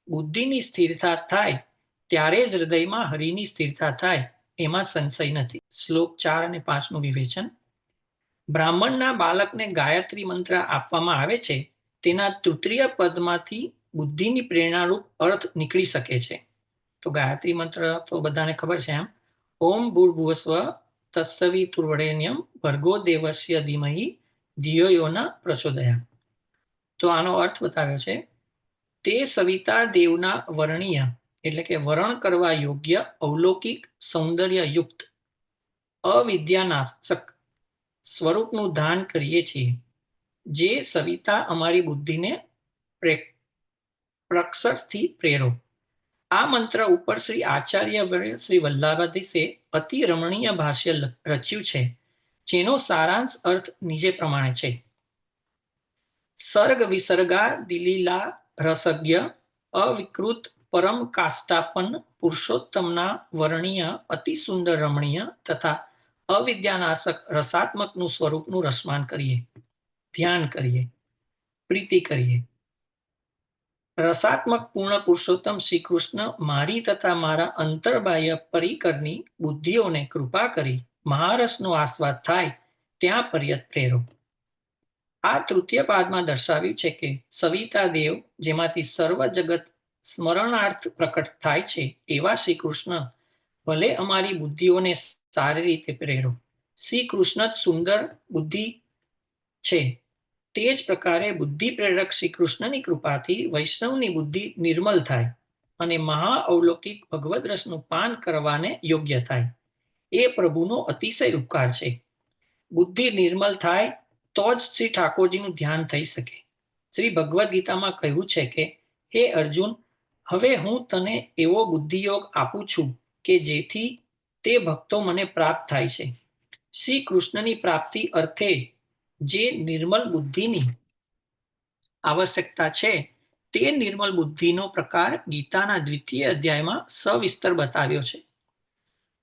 બુદ્ધિની સ્થિરતા થાય ત્યારે જ હૃદયમાં હરિની સ્થિરતા થાય, એમાં સંશય નથી. શ્લોક 4 અને 5નું વિવેચન: બ્રાહ્મણના બાળકને ગાયત્રી મંત્ર આપવામાં આવે છે તેના તૃતીય પદમાંથી બુદ્ધિની પ્રેરણારૂપ અર્થ નીકળી શકે છે. તો ગાયત્રી મંત્ર તો બધાને ખબર છે. એમ ઓમ ભૂર્ભુવસ્વ તત્સવિતુર્વરેણ્યમ ભર્ગો દેવસ્ય ધીમહિ ધિયો યો ન પ્રચોદયાત. તો આનો અર્થ બતાવ્યો છે: તે સવિતા દેવના વર્ણિય એટલે કે વરણ કરવા યોગ્ય અવલૌકિક સૌંદર્યયુક્ત અવિદ્યાનાશક સ્વરૂપનું દાન કરીએ છીએ. જે સવિતા અમારી બુદ્ધિને પ્રક્ષરથી પ્રેરો. આ મંત્ર ઉપર શ્રી આચાર્ય શ્રી વલ્લભાધીશે અતિ રમણીય ભાષ્ય રચ્યું છે, જેનો સારાંશ અર્થ નીચે પ્રમાણે છે. સર્ગ વિસર્ગા દિલીલા રસજ્ઞ અવિકૃત પરમ કાષ્ટાપન્ન પુરુષોત્તમના વર્ણીય અતિ સુંદર રમણીય તથા અવિદ્યાનાશક રસાત્મકનું સ્વરૂપનું રસમાન કરીએ, ધ્યાન કરીએ, પ્રીતિ કરીએ. રસાત્મક પૂર્ણ પુરુષોત્તમ શ્રી કૃષ્ણ મારી તથા મારા અંતર્બાહ્ય પરિકરની બુદ્ધિઓને કૃપા કરી મહારસનો આસ્વાદ થાય ત્યાં પર્યત પ્રેરો. આ તૃતીય પાદમાં દર્શાવ્યું છે કે સવિતા દેવ, જેમાંથી સર્વ જગત સ્મરણાર્થ પ્રકટ થાય છે, એવા શ્રી કૃષ્ણ ભલે અમારી બુદ્ધિઓને સારી રીતે પ્રેરો. શ્રી કૃષ્ણ જ સુંદર બુદ્ધિ છે. તે જ પ્રકારે બુદ્ધિ પ્રેરક શ્રી કૃષ્ણની કૃપાથી વૈષ્ણવની બુદ્ધિ નિર્મલ થાય અને મહાઅવલૌકિક ભગવદ રસનું પાન કરવાને યોગ્ય થાય. એ પ્રભુનો અતિશય ઉપકાર છે. બુદ્ધિ નિર્મલ થાય તો જ શ્રી ઠાકોરજીનું ધ્યાન થઈ શકે. શ્રી ભગવદ્ ગીતામાં કહ્યું છે કે હે અર્જુન, હવે હું તને એવો બુદ્ધિયોગ આપું છું કે જેથી તે ભક્તો મને પ્રાપ્ત થાય છે. શ્રી કૃષ્ણની પ્રાપ્તિ અર્થે જે નિર્મલ બુદ્ધિની આવશ્યકતા છે તે નિર્મલ બુદ્ધિનો પ્રકાર ગીતાના દ્વિતીય અધ્યાયમાં સવિસ્તર બતાવ્યો છે.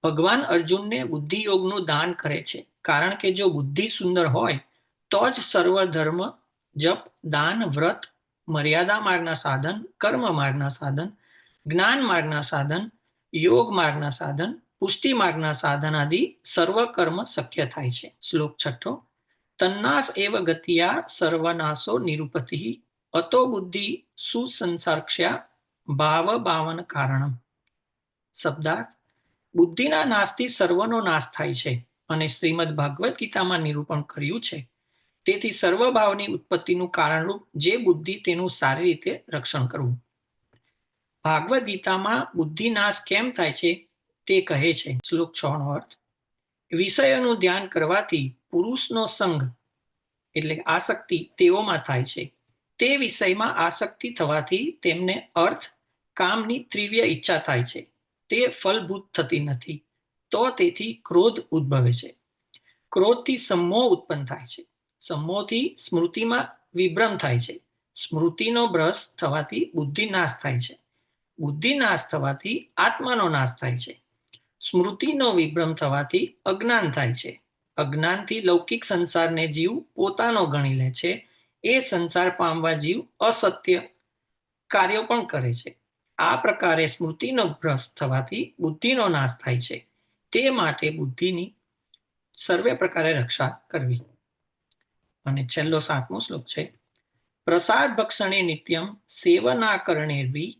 ભગવાન અર્જુનને બુદ્ધિયોગનું દાન કરે છે, કારણ કે જો બુદ્ધિ સુંદર હોય તો જ સર્વ ધર્મ, જપ, દાન, વ્રત, મર્યાદા માર્ગના સાધન, કર્મ માર્ગના સાધન, જ્ઞાન માર્ગના સાધન, યોગ માર્ગના સાધન, પુષ્ટિ માર્ગના સાધન આદિ સર્વ કર્મ શક્ય થાય છે. શ્લોક 6. તન્નાસ એવ ગતિયા સર્વનાશો નિરૂપતિ અતો બુદ્ધિ સુસંસારક્ષ્યા ભાવ ભાવન કારણમ. શબ્દાર્થ: બુદ્ધિના નાશથી સર્વનો નાશ થાય છે અને શ્રીમદ ભાગવત ગીતામાં નિરૂપણ કર્યું છે. તેથી સર્વભાવની ઉત્પત્તિનું કારણરૂપ જે બુદ્ધિ, તેનું સારી રીતે રક્ષણ કરવું. ભાગવત ગીતામાં બુદ્ધિ નાશ કેમ થાય છે તે કહે છે. શ્લોક 6 નો અર્થ: વિષયોનું ધ્યાન કરવાથી પુરુષનો સંગ એટલે આસક્તિ તેઓમાં થાય છે. તે વિષયમાં આસક્તિ થવાથી તેમને અર્થ, કામની તીવ્ર ઈચ્છા થાય છે. તે ફલભૂત થતી નથી, તો તેથી ક્રોધ ઉદ્ભવે છે. ક્રોધથી સંમોહ ઉત્પન્ન થાય છે. સંમોહથી સ્મૃતિમાં વિભ્રમ થાય છે. સ્મૃતિનો ભ્રષ્ટ થવાથી બુદ્ધિ નાશ થાય છે. બુદ્ધિ નાશ થવાથી આત્માનો નાશ થાય છે. સ્મૃતિનો વિભ્રમ થવાથી અજ્ઞાન થાય છે. અજ્ઞાનથી લૌકિક સંસારને જીવ પોતાનો ગણી લે છે. એ સંસાર પામવા જીવ અસત્ય કાર્યો પણ કરે છે. આ પ્રકારે સ્મૃતિનો ભ્રષ્ટ થવાથી બુદ્ધિનો નાશ થાય છે. તે માટે બુદ્ધિની સર્વે પ્રકારે રક્ષા કરવી. અને છેલ્લો 7મો શ્લોક છે: પ્રસાદ ભક્ષણે નિત્યમ સેવનાકરણેર્વી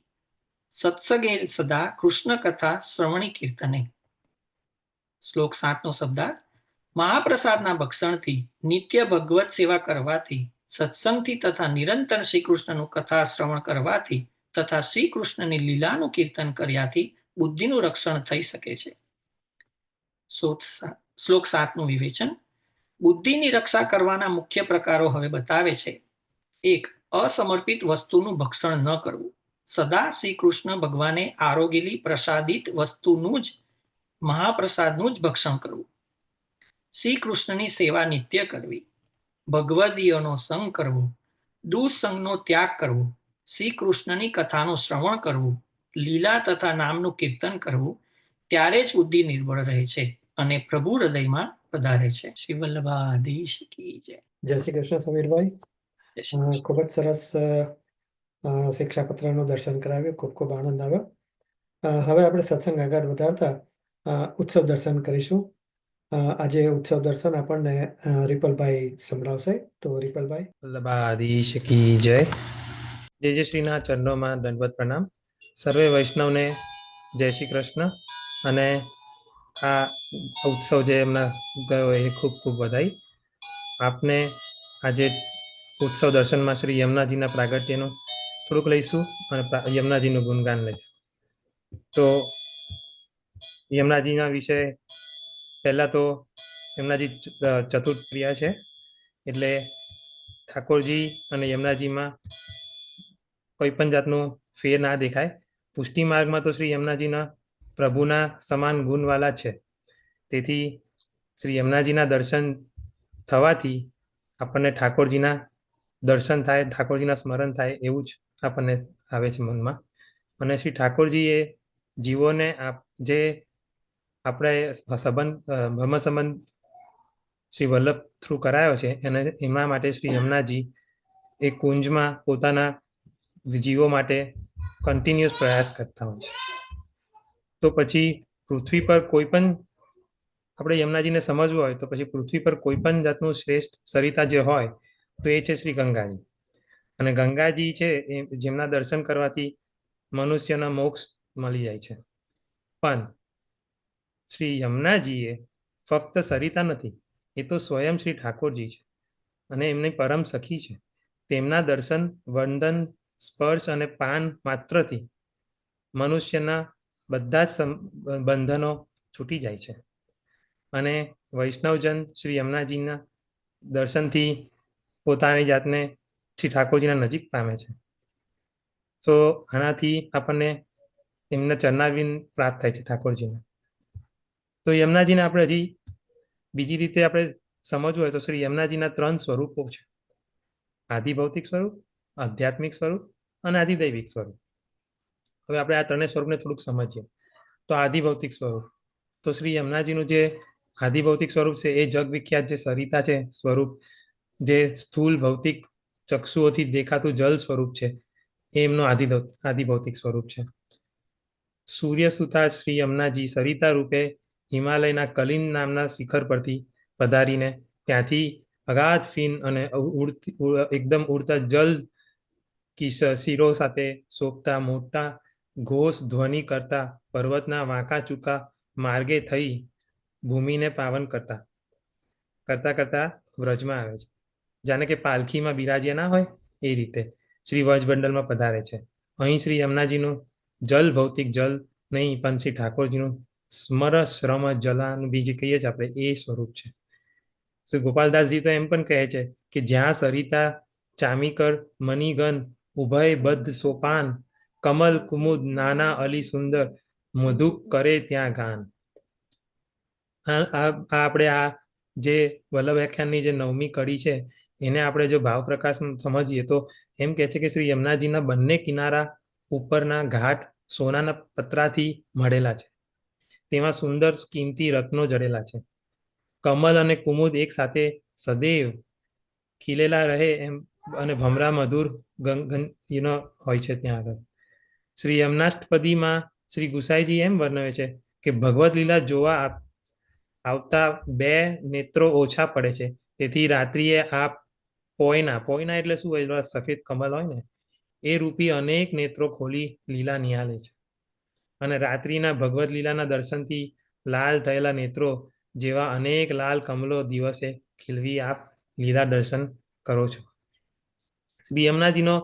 સત્સંગે સદા કૃષ્ણ કથા શ્રવણી કીર્તને. શ્લોક 7નો શબ્દાર્થ: મહાપ્રસાદના ભક્ષણથી, નિત્ય ભગવત સેવા કરવાથી, સત્સંગથી તથા નિરંતર શ્રી કૃષ્ણનું કથા શ્રવણ કરવાથી તથા શ્રી કૃષ્ણની લીલાનું કીર્તન કર્યાથી બુદ્ધિનું રક્ષણ થઈ શકે છે. શ્લોક 7નું વિવેચન: બુદ્ધિની રક્ષા કરવાના મુખ્ય પ્રકારો હવે બતાવે છે. 1. અસમર્પિત વસ્તુનું ભક્ષણ ન કરવું. સદા શ્રી કૃષ્ણ ભગવાને આરોગેલી પ્રસાદિત વસ્તુનું જ, મહાપ્રસાદનું જ ભક્ષણ કરવું. શ્રી કૃષ્ણની સેવા નિત્ય કરવી. ભગવદીયોનો સંગ કરવો. દુઃસંગનો ત્યાગ કરવો. શ્રી કૃષ્ણની કથાનું શ્રવણ કરવું. લીલા તથા નામનું કીર્તન કરવું. ત્યારે જ બુદ્ધિ નિર્બળ રહે છે અને પ્રભુ હૃદયમાં પધારે છે. શ્રી વલ્લભાધીશ કી જય. જય શ્રી કૃષ્ણ સમીરભાઈ. જય શ્રી કૃષ્ણ. ખૂબ જ સરસ શિક્ષાપત્રનું દર્શન કરાવ્યું. ખૂબ ખૂબ આનંદ આવ્યો. હવે આપણે સત્સંગ આગળ વધારતા ઉત્સવ દર્શન કરીશું. આજે ઉત્સવ દર્શન આપણને રિપલભાઈ સંભળાવશે. તો રિપલભાઈ. વલ્લભાધીશ કી જય. જય શ્રીના ચરણોમાં દંડવત પ્રણામ. સર્વે વૈષ્ણવને જય શ્રી કૃષ્ણ. અને આ ઉત્સવ જે એમના ગયો એ ખૂબ ખૂબ વધાઈ. આપને આજે ઉત્સવ દર્શનમાં શ્રી યમુનાજીના પ્રાગટ્યનું થોડુંક લઈશું અને યમુનાજીનું ગુણગાન લઈશું. તો યમુનાજીના વિશે પહેલાં તો યમુનાજી ચતુર્થ ક્રિયા છે, એટલે ઠાકોરજી અને યમુનાજીમાં કોઈ પણ જાતનું ફેર ના દેખાય. પુષ્ટિ માર્ગમાં તો શ્રી યમુનાજીના પ્રભુના સમાન ગુણવાલા છે. તેથી શ્રી યમુનાજીના દર્શન થવાથી આપણને ઠાકોરજીના દર્શન થાય, ઠાકોરજીના સ્મરણ થાય એવું જ આપણને આવે છે મનમાં. અને શ્રી ઠાકોરજીએ જીવોને જે આપણે બ્રહ્મ સંબંધ શ્રી વલ્લભ થ્રુ કરાયો છે અને એના માટે શ્રી યમુનાજી એ કુંજમાં પોતાના જીવો માટે કન્ટિન્યુઅસ પ્રયાસ કરતા હોય છે. તો પછી પૃથ્વી પર કોઈ પણ આપણે યમુનાજીને સમજવું હોય તો પછી પૃથ્વી પર કોઈ પણ જાતનું શ્રેષ્ઠ સરિતા જે હોય તો એ છે શ્રી ગંગાજી. અને ગંગાજી છે એ જેમના દર્શન કરવાથી મનુષ્યના મોક્ષ મળી જાય છે. પણ શ્રી યમુનાજીએ ફક્ત સરિતા નથી, એ તો સ્વયં શ્રી ઠાકોરજી છે અને એમની પરમ સખી છે. તેમના દર્શન, વંદન, સ્પર્શ અને પાન માત્રથી મનુષ્યના બધા જ બંધનો છૂટી જાય છે. અને વૈષ્ણવજન શ્રી યમુનાજીના દર્શનથી પોતાની જાતને શ્રી ઠાકોરજીના નજીક પામે છે. તો આનાથી આપણને એમના ચરણારવિંદ પ્રાપ્ત થાય છે ઠાકોરજીને. તો યમુનાજીને આપણે હજી બીજી રીતે આપણે સમજવું હોય તો શ્રી યમુનાજીના 3 સ્વરૂપો છે: આદિભૌતિક સ્વરૂપ, આધ્યાત્મિક સ્વરૂપ અને આદિદૈવિક સ્વરૂપ. હવે આપણે આ ત્રણેય સ્વરૂપને થોડુંક સમજીએ. તો આદિભૌતિક સ્વરૂપ, તો શ્રી યમુનાજીનું જે આદિભૌતિક સ્વરૂપ છે એ જગવિખ્યાત જે સરિતા છે સ્વરૂપ, જે સ્થૂલ ભૌતિક ચક્ષુઓથી દેખાતું જલ સ્વરૂપ છે, એ એમનું આદિભૌતિક સ્વરૂપ છે. સૂર્ય સુતા શ્રી યમુનાજી સરિતા રૂપે હિમાલયના કલિન નામના શિખર પરથી પધારીને ત્યાંથી અગાધ ફીન અને એકદમ ઉડતા જલ શિરો સાથે શોભતા મોટા ઘોષ ધ્વનિ કરતા પર્વતના વાંકા ચૂકા માર્ગે થઈ ભૂમિને પાવન કરતા વ્રજમાં આવે છે. જાણે કે પાલખીમાં બિરાજ્યા ના હોય એ રીતે શ્રી વ્રજમંડળમાં પધારે છે. અહીં શ્રી યમુનાજીનું જલ ભૌતિક જલ નહીં, પણ શ્રી ઠાકોરજીનું સ્મર શ્રમ જલાનું બીજ કહીએ છીએ આપણે, એ સ્વરૂપ છે. શ્રી ગોપાલદાસજી તો એમ પણ કહે છે કે જ્યાં સરિતા ચામીકર મણિગન ઉભય બદ્ધ સોપાન કમલ કુમુદ નાના અલી સુંદર મધુક કરે ત્યાં ગાન. આપણે આ જે વલ્લભ વ્યાખ્યાનની જે 9મી કડી છે એને આપણે જો ભાવ પ્રકાશ સમજીએ તો એમ કહે છે કે શ્રી યમુનાજીના બંને કિનારા ઉપરના ઘાટ સોનાના પતરાથી મળેલા છે. તેમાં સુંદર કિંમતી રત્નો જડેલા છે. કમલ અને કુમુદ એક સાથે સદૈવ ખીલેલા રહે એમ અને ભમરા મધુર હોય છે ત્યાં આગળ. શ્રી યમુનાષ્ટપદીમાં શ્રી ગુસાઈજી એમ વર્ણવે છે કે ભગવદ લીલા જોવા આવતા 2 નેત્રો ઓછા પડે છે, તેથી રાત્રિએ આ પોયના એટલે શું હોય, સફેદ કમલ હોય ને એ રૂપી અનેક નેત્રો ખોલી લીલા નિહાળે છે. અને રાત્રિના ભગવદ લીલાના દર્શનથી લાલ થયેલા નેત્રો જેવા અનેક લાલ કમલો દિવસે ખીલવી આપ લીલા દર્શન કરો છો. શ્રી યમુનાજીનો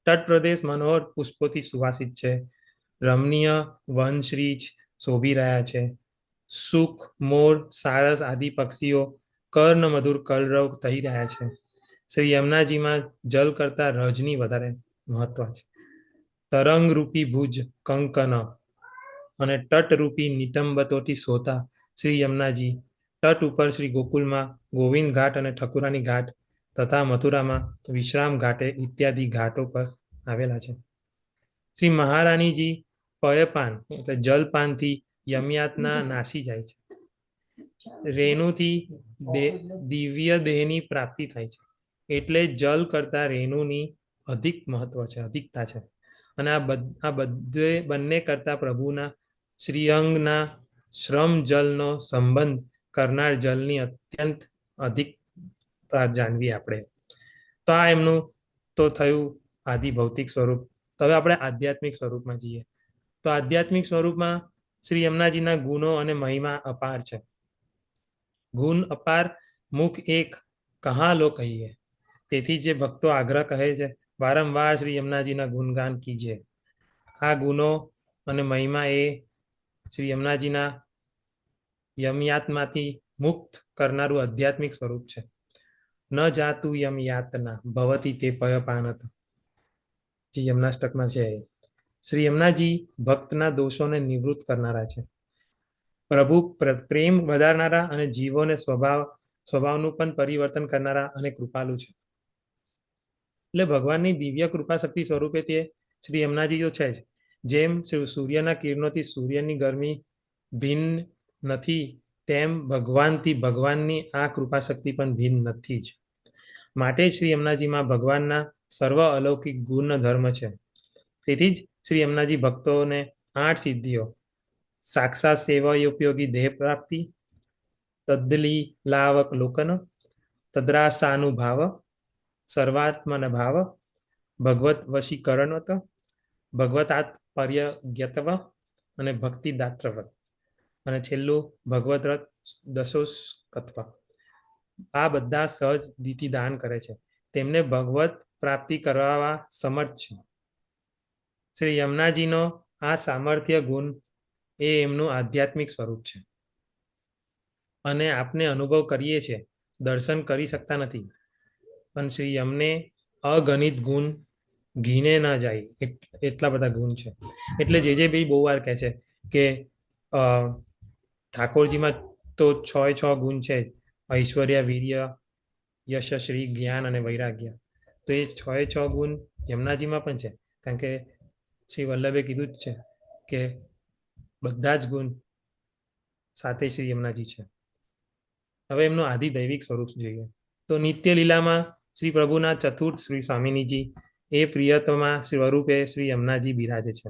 તટ પ્રદેશ મનોહર પુષ્પોથી સુવાસિત છે. રમણીય વનશ્રીજ શોભી રહ્યા છે. સુખ, મોર, સારસ આદિ પક્ષીઓ કર્ણ મધુર કલરવ થઈ રહ્યા છે. શ્રી યમુનાજીમાં જલ કરતા રજની વધારે મહત્વ છે. તરંગ રૂપી ભુજ કંકન અને તટરૂપી નિતંબતોથી સોતા શ્રી યમુનાજી તટ ઉપર શ્રી ગોકુલમાં ગોવિંદ ઘાટ અને ઠકુરાની ઘાટ તથા મથુરામાં વિશ્રામ ઘાટે ઇત્યાદિ ઘાટો પર આવેલા છે. શ્રી મહારાણીજી પયપાન એટલે જલપાનથી યમયાતના નાસી જાય છે. રેણુથી દિવ્ય દેહની પ્રાપ્તિ થાય છે. એટલે જલ કરતા રેણુની અધિક મહત્વ છે, અધિકતા છે. અને આ બંને કરતા પ્રભુના શ્રીઅંગના શ્રમ જલનો સંબંધ કરનાર જલની અત્યંત અધિકતા જાણવી આપણે. તો આ એમનું તો થયું આદિ ભૌતિક સ્વરૂપ. તો હવે આપણે આધ્યાત્મિક સ્વરૂપમાં જઈએ. તો આધ્યાત્મિક સ્વરૂપમાં શ્રી યમુનાજીના ગુણો અને મહિમા અપાર છે. ગુણ અપાર મુખ એક કહા લો કહીએ. તેથી જે ભક્તો આગ્રહ કહે છે વારંવાર શ્રી યમુનાજીના ગુણગાન કીજે. આ ગુણો અને મહિમા એ શ્રી યમુનાજીના યમયાતમાંથી મુક્ત કરનારું આધ્યાત્મિક સ્વરૂપ છે. ન જાતું યમ યાતના ભવતી તે પયપાનત, જે યમનાષ્ટકમાં છે. શ્રી યમુનાજી ભક્તના દોષોને નિવૃત્ત કરનારા છે. પ્રભુ પ્રેમ વધારનારા અને જીવોને સ્વભાવનું પણ પરિવર્તન કરનારા અને કૃપાલુ છે. એટલે ભગવાનની દિવ્ય કૃપા શક્તિ સ્વરૂપે તે શ્રી યમુનાજી તો છે જ. જેમ સૂર્યના કિરણોથી સૂર્યની ગરમી ભિન્ન નથી, તેમ ભગવાનથી ભગવાનની આ કૃપા શક્તિ પણ ભિન્ન નથી જ. માટે શ્રી યમુનાજીમાં ભગવાનના સર્વ અલૌકિક ગુણ ધર્મ છે. તેથી જ શ્રી યમુનાજી ભક્તોને 8 સિદ્ધિઓ, સાક્ષાત સેવા ઉપયોગી દેહ પ્રાપ્તિ, તદ્દલી લાવક લોકન, તદ્રાસાનુભાવ, સર્વાત્મન ભાવ, ભગવત વશીકરણવત, ભગવતાત પર્યજ્ઞતવ અને ભક્તિદાત્રવ, અને છેલ્લું ભગવત રથ દશોસ્કત્વ. આ બધા સહજ દીતિ દાન કરે છે. તેમને ભગવત પ્રાપ્તિ કરવા સમર્થ છે. શ્રી યમુનાજીનો આ સામર્થ્ય ગુણ એ એમનું આધ્યાત્મિક સ્વરૂપ છે અને આપને અનુભવ કરીએ છીએ. દર્શન કરી શકતા નથી, પણ શ્રી યમને અગણિત ગુણ ગીને ના જાય એટલા બધા ગુણ છે. એટલે જે ભાઈ બહુ વાર કહે છે કે ઠાકોરજીમાં તો 6 ગુણ છે, ઐશ્વર્ય, વીર્ય, યશ, શ્રી, જ્ઞાન અને વૈરાગ્ય. તો એ 6 ગુણ યમુનાજીમાં પણ છે. કારણ કે શ્રી વલ્લભે કીધું જ છે કે બધા જ ગુણ સાથે શ્રી યમુનાજી છે. હવે એમનું આદિ દૈવિક સ્વરૂપ જોઈએ તો નિત્ય લીલામાં શ્રી પ્રભુના ચતુર્થ શ્રી સ્વામિનીજી એ પ્રિયતમા સ્વરૂપે શ્રી યમુનાજી બિરાજે છે.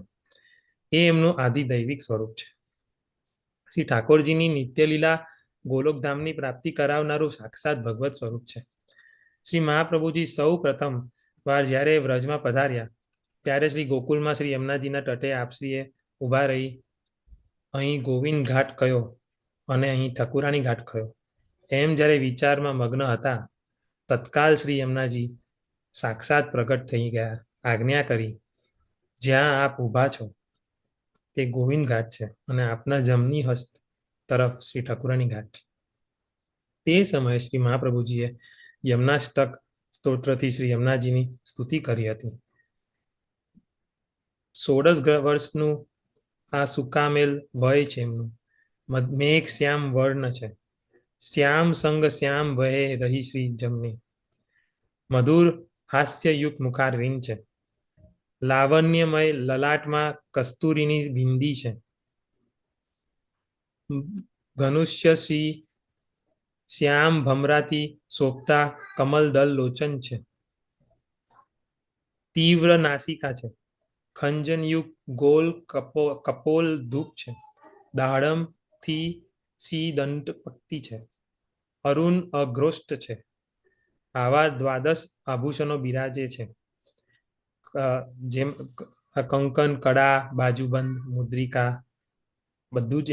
એ એમનું આદિ દૈવિક સ્વરૂપ છે. શ્રી ઠાકોરજીની નિત્ય લીલા ગોલોકધામની પ્રાપ્તિ કરાવનારું સાક્ષાત ભગવત સ્વરૂપ છે. શ્રી મહાપ્રભુજી સૌ પ્રથમ વાર જ્યારે વ્રજમાં પધાર્યા ત્યારે શ્રી ગોકુલમાં શ્રી યમુનાજીના તટે આપશ્રીએ ઊભા રહી અહીં ગોવિંદ ઘાટ કયો અને અહીં ઠકુરાની ઘાટ કયો એમ જ્યારે વિચારમાં મગ્ન હતા, તત્કાલ શ્રી યમુનાજી સાક્ષાત પ્રગટ થઈ ગયા. આજ્ઞા કરી, જ્યાં આપ ઊભા છો તે ગોવિંદ ઘાટ છે અને આપના જમણી હસ્ત તરફ શ્રી ઠકુરાની ઘાટ છે. તે સમયે શ્રી મહાપ્રભુજીએ યમુનાષ્ટક સ્તોત્રથી શ્રી યમુનાજીની સ્તુતિ કરી હતી. 16 વર્ષનું આ સુકામેલ વય છે એમનું. મેઘ શ્યામ વર્ણ છે, શ્યામ સંગ શ્યામ વહે રહી શ્રી જમની. મધુર હાસ્યયુક્ત મુખારવિંદ છે, લાવણ્યમય લલાટમાં કસ્તુરીની બિંદી છે. ધનુષ્ય શ્રી શ્યામ ભમરાથી શોભતા કમલદલ લોચન છે. તીવ્ર નાસિકા છે, ખંજનયુક્ત ગોલ કપોલ ધૂપ છે. દાડમથી સી દંડ પક્તિ છે, અરુણ અગ્રોષ્ટ છે. આવા 12 આભૂષણો બિરાજે છે. જેમ કંકન, કડા, બાજુબંધ, મુદ્રિકા બધું જ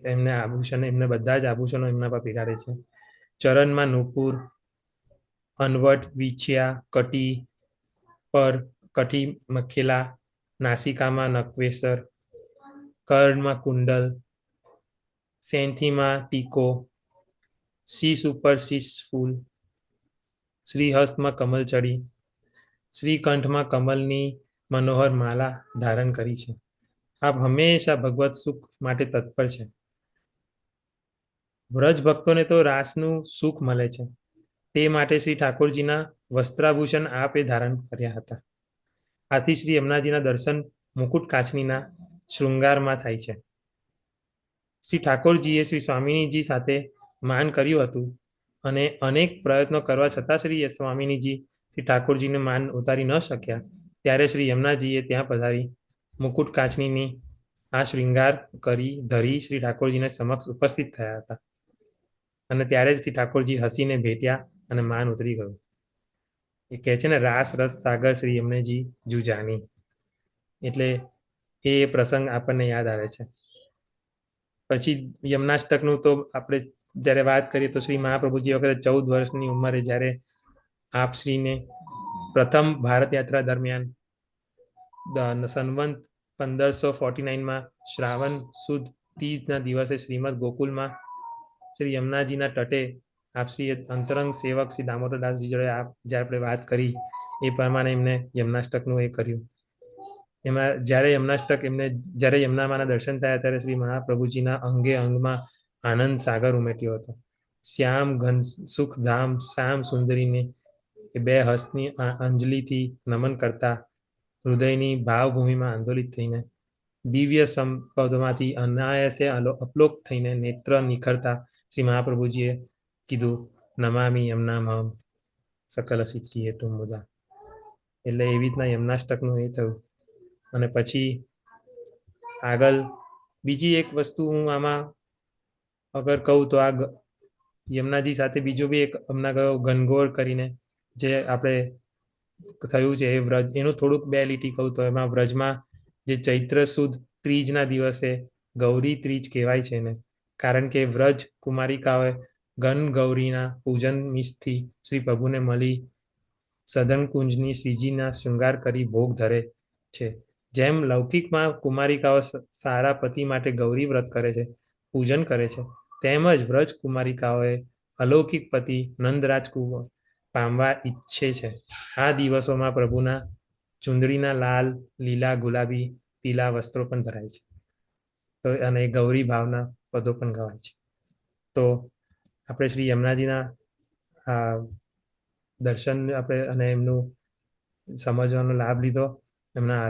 એમને આભૂષણ, એમને બધા જ આભૂષણો એમના પર બિરાજે છે. ચરણમાં નુપુર, અનવટ, વિછિયા, કટી પર કઠી મખેલા, નાસિકામાં નકવેસર, કર્ણમાં કુંડલ, સેંથીમાં ટીકો, શીશ ઉપર શીશ ફૂલ, શ્રીહસ્તમાં કમલચડી, શ્રીકંઠમાં કમલની મનોહર માલા ધારણ કરી છે. આપ હંમેશા ભગવત સુખ માટે તત્પર છે. વ્રજ ભક્તોને તો રાસનું સુખ મળે છે, તે માટે શ્રી ઠાકોરજીના વસ્ત્રાભૂષણ આપે ધારણ કર્યા હતા. આથી શ્રી યમુનાજીના દર્શન મુકુટ કાચનીના શૃંગારમાં થાય છે. શ્રી ઠાકોરજીએ શ્રી સ્વામિનીજી સાથે માન કર્યું હતું અને અનેક પ્રયત્નો કરવા છતાં શ્રી સ્વામિનીજી શ્રી ઠાકોરજીને માન ઉતારી ન શક્યા. ત્યારે શ્રી યમુનાજીએ ત્યાં પધારી મુકુટ કાચનીની આ શૃંગાર કરી ધરી શ્રી ઠાકોરજીને સમક્ષ ઉપસ્થિત થયા હતા. અને ત્યારે જ શ્રી ઠાકોરજી હસીને ભેટ્યા અને માન ઉતરી ગયું. એ કહે છે ને, રાસ રસ સાગર શ્રી યમુનાજી જુ જાની. એટલે એ પ્રસંગ આપણને યાદ આવે છે. પછી યમુનાષ્ટકનું તો આપણે જ્યારે વાત કરીએ તો શ્રી મહાપ્રભુજી વખતે 14 વર્ષની ઉંમરે જ્યારે આપશ્રીને પ્રથમ ભારત યાત્રા દરમિયાન સંવંત 1549માં શ્રાવણ સુદ તીજના દિવસે શ્રીમદ ગોકુલમાં શ્રી યમુનાજીના તટે આપશ્રીએ અંતરંગ સેવક શ્રી દામોદરદાસજી જોડે જ્યારે આપણે વાત કરી એ પ્રમાણે એમને યમુનાષ્ટકનું એ કર્યું. એમાં જ્યારે યમનાષ્ટક એમને જ્યારે યમુનામાના દર્શન થયા ત્યારે શ્રી મહાપ્રભુજીના અંગે અંગમાં આનંદ સાગર ઉમટ્યો હતો. શ્યામ ઘન સુખ ધામ શ્યામ સુંદરીને એ બે હસ્તની અંજલિથી નમન કરતા હૃદયની ભાવભૂમિમાં આંદોલિત થઈને દિવ્ય સંપદમાંથી અનાયાસે અપલોક થઈને નેત્ર નિખરતા શ્રી મહાપ્રભુજીએ કીધું નમામી યમનામહમ સકલ સિદ્ધિ હેતુ મુદા. એટલે એવી રીતના યમનાષ્ટકનું એ થયું. અને પછી આગળ બીજી એક વસ્તુ હું આમાં અગર કહું તો આ યમુનાજી સાથે બીજો બી એક હમણાં ગયો ગનગોર કરીને જે આપણે થયું છે એ વ્રજ, એનું થોડુંક બે લીટી કહું તો એમાં વ્રજમાં જે ચૈત્ર સુદ ત્રીજના દિવસે ગૌરી ત્રીજ કહેવાય છે ને, કારણ કે વ્રજ કુમારિકાઓએ ગન ગૌરીના પૂજન મિસથી શ્રી પ્રભુને મળી સદન કુંજની શ્રીજીના શૃંગાર કરી ભોગ ધરે છે. જેમ લૌકિકમાં કુમારિકાઓ સારા પતિ માટે ગૌરી વ્રત કરે છે, પૂજન કરે છે, તેમજ વ્રજ કુમારિકાઓએ અલૌકિક પતિ નંદરાજ પામવા ઈચ્છે છે. આ દિવસોમાં પ્રભુના ચુંદડીના લાલ, લીલા, ગુલાબી, પીલા વસ્ત્રો પણ ધરાય છે. તો અને ગૌરી ભાવના પદો પણ ગવાય છે. તો આપણે શ્રી યમુનાજીના દર્શન આપણે અને એમનું સમજવાનો લાભ લીધો. એમના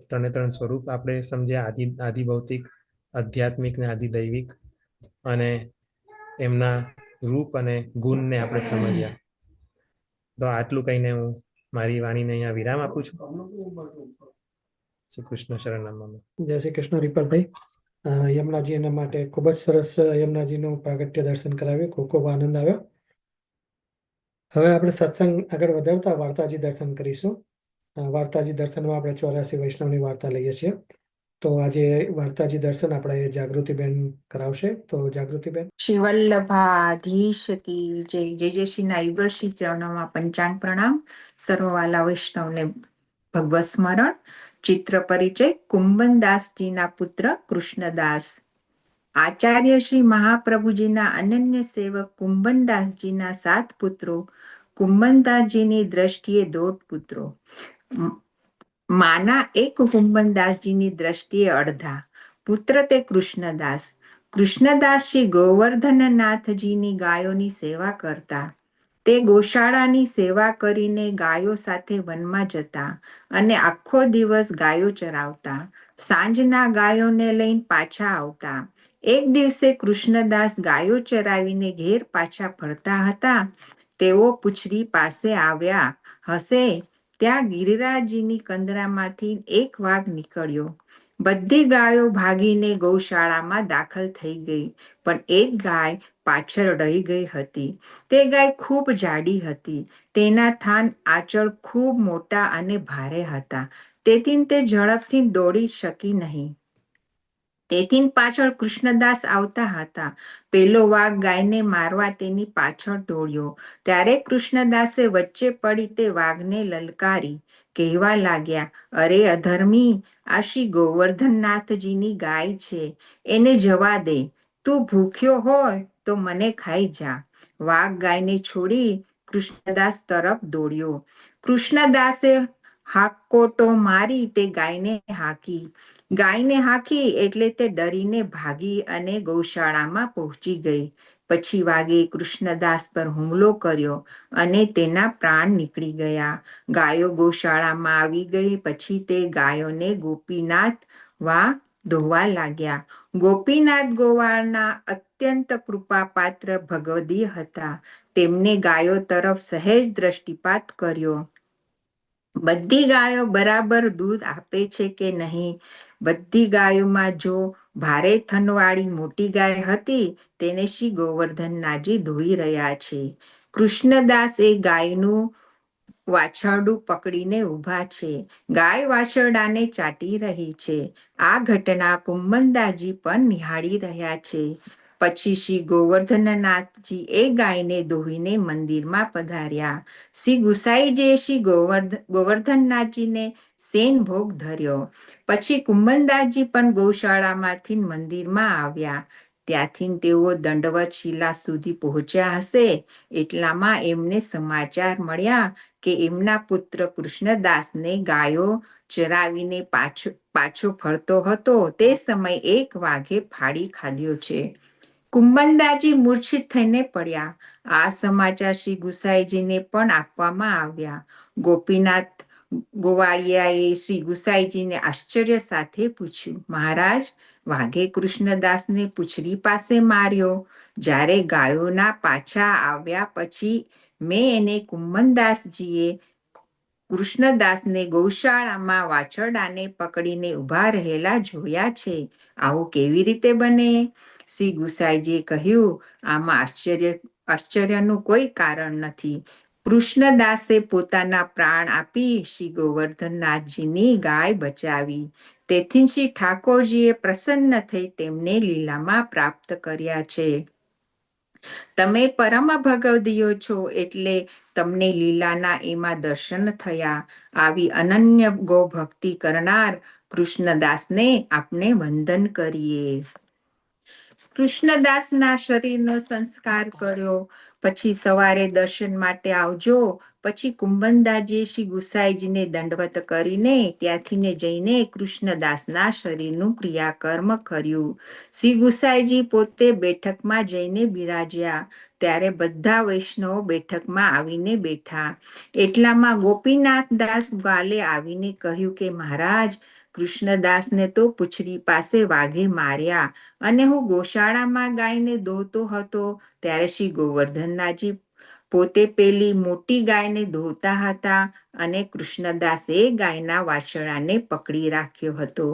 ત્રણે સ્વરૂપ આપણે સમજ્યા, આદિ ભૌતિક, આધ્યાત્મિક ને આદિ દૈવિક, અને એમના રૂપ અને ગુણને આપણે સમજ્યા. તો આટલું કહીને હું મારી વાણીને અહીંયા વિરામ આપું છું. શ્રી કૃષ્ણ શરણમ. જય શ્રી કૃષ્ણ રીપલભાઈ. યમુનાજી એના માટે ખૂબ જ સરસ યમુનાજીનું પ્રાગટ્ય દર્શન કરાવ્યું. ખૂબ ખૂબ આનંદ આવ્યો. હવે આપણે સત્સંગ આગળ વધારતા વાર્તાજી દર્શન કરીશું. વાર્તાજી દર્શનમાં આપણે 84 વૈષ્ણવની વાર્તા લઈએ છીએ. તો આજે વાર્તાજી દર્શન આપણે જાગૃતિબેન કરાવશે. તો જાગૃતિબેન. શ્રી વલ્લભાધીશ કી જય. જય શ્રી નાઈબર શ્રી ચરણોમાં પંચાંગ પ્રણામ. સર્વવાલા વૈષ્ણવને ભગવત સ્મરણ. ચિત્ર પરિચય. કુંભનદાસજીના પુત્ર કૃષ્ણદાસ. આચાર્ય શ્રી મહાપ્રભુજીના અનન્ય સેવક કુંભનદાસજીના 7 પુત્રો. કુંભનદાસજીની દ્રષ્ટિએ 1.5 પુત્રો. માના એક કુંભનદાસજીની દ્રષ્ટિએ અડધા પુત્ર તે કૃષ્ણદાસ. કૃષ્ણદાસજી ગોવર્ધનનાથજીની ગાયોની સેવા કરતા. તે ગોશાળાની સેવા કરીને ગાયો સાથે વનમાં જતા અને આખો દિવસ ગાયો ચરાવતા. સાંજના ગાયોને લઈને પાછા આવતા. એક દિવસે કૃષ્ણદાસ ગાયો ચરાવીને ઘેર પાછા ફરતા હતા. તેઓ પૂછડી પાસે આવ્યા હશે ત્યાં ગિરિરાજજીની કંદરામાંથી એક વાઘ નીકળ્યો. બધી ગાયો ભાગીને ગૌશાળામાં દાખલ થઈ ગઈ, પણ એક ગાય પાછળ રહી ગઈ હતી. તે ગાય ખૂબ જાડી હતી. તેના થાન આંચળ ખૂબ મોટા અને ભારે હતા. તેથી તે ઝડપથી દોડી શકી નહીં. તેથી પાછળ કૃષ્ણદાસ આવતા હતા. પેલો વાઘ ગાયને મારવા તેની પાછળ દોડ્યો. ત્યારે કૃષ્ણદાસે વચ્ચે પડી તે વાઘને લલકારી કહેવા લાગ્યા, અરે અધર્મી, આ શ્રી ગોવર્ધનનાથજીની ગાય છે, એને જવા દે. તું ભૂખ્યો હોય તો મને ખાઈ જા. વાઘ ગાયને છોડી કૃષ્ણદાસ તરફ દોડ્યો. કૃષ્ણદાસે હાકોટો મારી તે ગાયને હાંકી એટલે તે ડરીને ભાગી અને ગૌશાળામાં પહોંચી ગઈ. પછી વાઘે કૃષ્ણદાસ પર હુમલો કર્યો અને તેના પ્રાણ નીકળી ગયા. ગાયો ગૌશાળામાં આવી ગઈ પછી તે ગાયોને ગોપીનાથ ધોવા લાગ્યા. ગોપીનાથ ગોવાળના અત્યંત કૃપાપાત્ર ભગવદીય હતા. તેમને ગાયો તરફ સહેજ દ્રષ્ટિપાત કર્યો. બધી ગાયો બરાબર દૂધ આપે છે કે નહીં? બધી ગાયોમાં જો ભારે થનવાળી મોટી ગાય હતી તેને શ્રી ગોવર્ધનનાથજી ધોઈ રહ્યા છે. કૃષ્ણદાસ એ ગાયનું વાછરડું પકડીને ઊભા છે. ગાય વાછરડાને ચાટી રહી છે. આ ઘટના કુંભનદાસજી પણ નિહાળી રહ્યા છે. પછી શ્રી ગોવર્ધનનાથજી એ ગાયને દોહીને મંદિરમાં પધાર્યા. શ્રી ગુસાઈજીએ શ્રી ગોવર્ધનનાથજીને સેન ભોગ ધર્યો. પછી કુંભનદાસજી પણ ગૌશાળામાંથી મંદિરમાં આવ્યા. ત્યાંથી તેઓ દંડવત શિલા સુધી પહોંચ્યા હશે એટલામાં એમને સમાચાર મળ્યા કે એમના પુત્ર કૃષ્ણદાસને ગાયો ચરાવીને પાછો ફરતો હતો તે સમય એક વાઘે ફાડી ખાધ્યો છે. કુંભનદાસજી મૂર્છિત થઈને પડ્યા. આ સમાચાર શ્રી ગુસાઈજીને પણ આપવામાં આવ્યા. ગોપીનાથ ગોવાળિયાએ શ્રી ગુસાઈજીને આશ્ચર્ય સાથે પૂછ્યું, મહારાજ, વાઘે કૃષ્ણદાસને પૂંછડી પાસે માર્યો. જ્યારે ગાયોના પાછા આવ્યા પછી મેં એને કુંભનદાસજીએ કૃષ્ણદાસને ગૌશાળામાં વાછરડાને પકડીને ઊભા રહેલા જોયા છે. આવું કેવી રીતે બને? શ્રી ગુસાઈજીએ કહ્યું, આમાં આશ્ચર્યનું કોઈ કારણ નથી. કૃષ્ણદાસે પોતાના પ્રાણ આપી શ્રી ગોવર્ધનનાથજીની ગાય બચાવી. તેથી શ્રી ઠાકોરજીએ પ્રસન્ન થઈ તેમને લીલામાં પ્રાપ્ત કર્યા છે. તમે પરમ ભગવદીયો છો એટલે તમને લીલાના એમાં દર્શન થયા. આવી અનન્ય ગો ભક્તિ કરનાર કૃષ્ણદાસને આપણે વંદન કરીએ. કૃષ્ણદાસના શરીરનો સંસ્કાર કર્યો. પછી સવારે દર્શન માટે આવજો. પછી કુંભનદાસજીએ શ્રી ગુસાઈજીને દંડવત કરીને ત્યાંથી જઈને કૃષ્ણદાસના શરીરનું ક્રિયાકર્મ કર્યું. શ્રી ગુસાઈજી પોતે બેઠકમાં જઈને બિરાજ્યા. ત્યારે બધા વૈષ્ણવો બેઠકમાં આવીને બેઠા. એટલામાં ગોપીનાથ દાસ ગ્વાલે આવીને કહ્યું કે મહારાજ, કૃષ્ણદાસને તો પૂંછડી પાસે વાઘે માર્યા અને હું ગોશાળામાં ગાયને દોહતો હતો ત્યારે શ્રી ગોવર્ધનનાથજી પોતે પેલી મોટી ગાયને દોહતા હતા અને કૃષ્ણદાસે ગાયના વાછરડાને પકડી રાખ્યો હતો.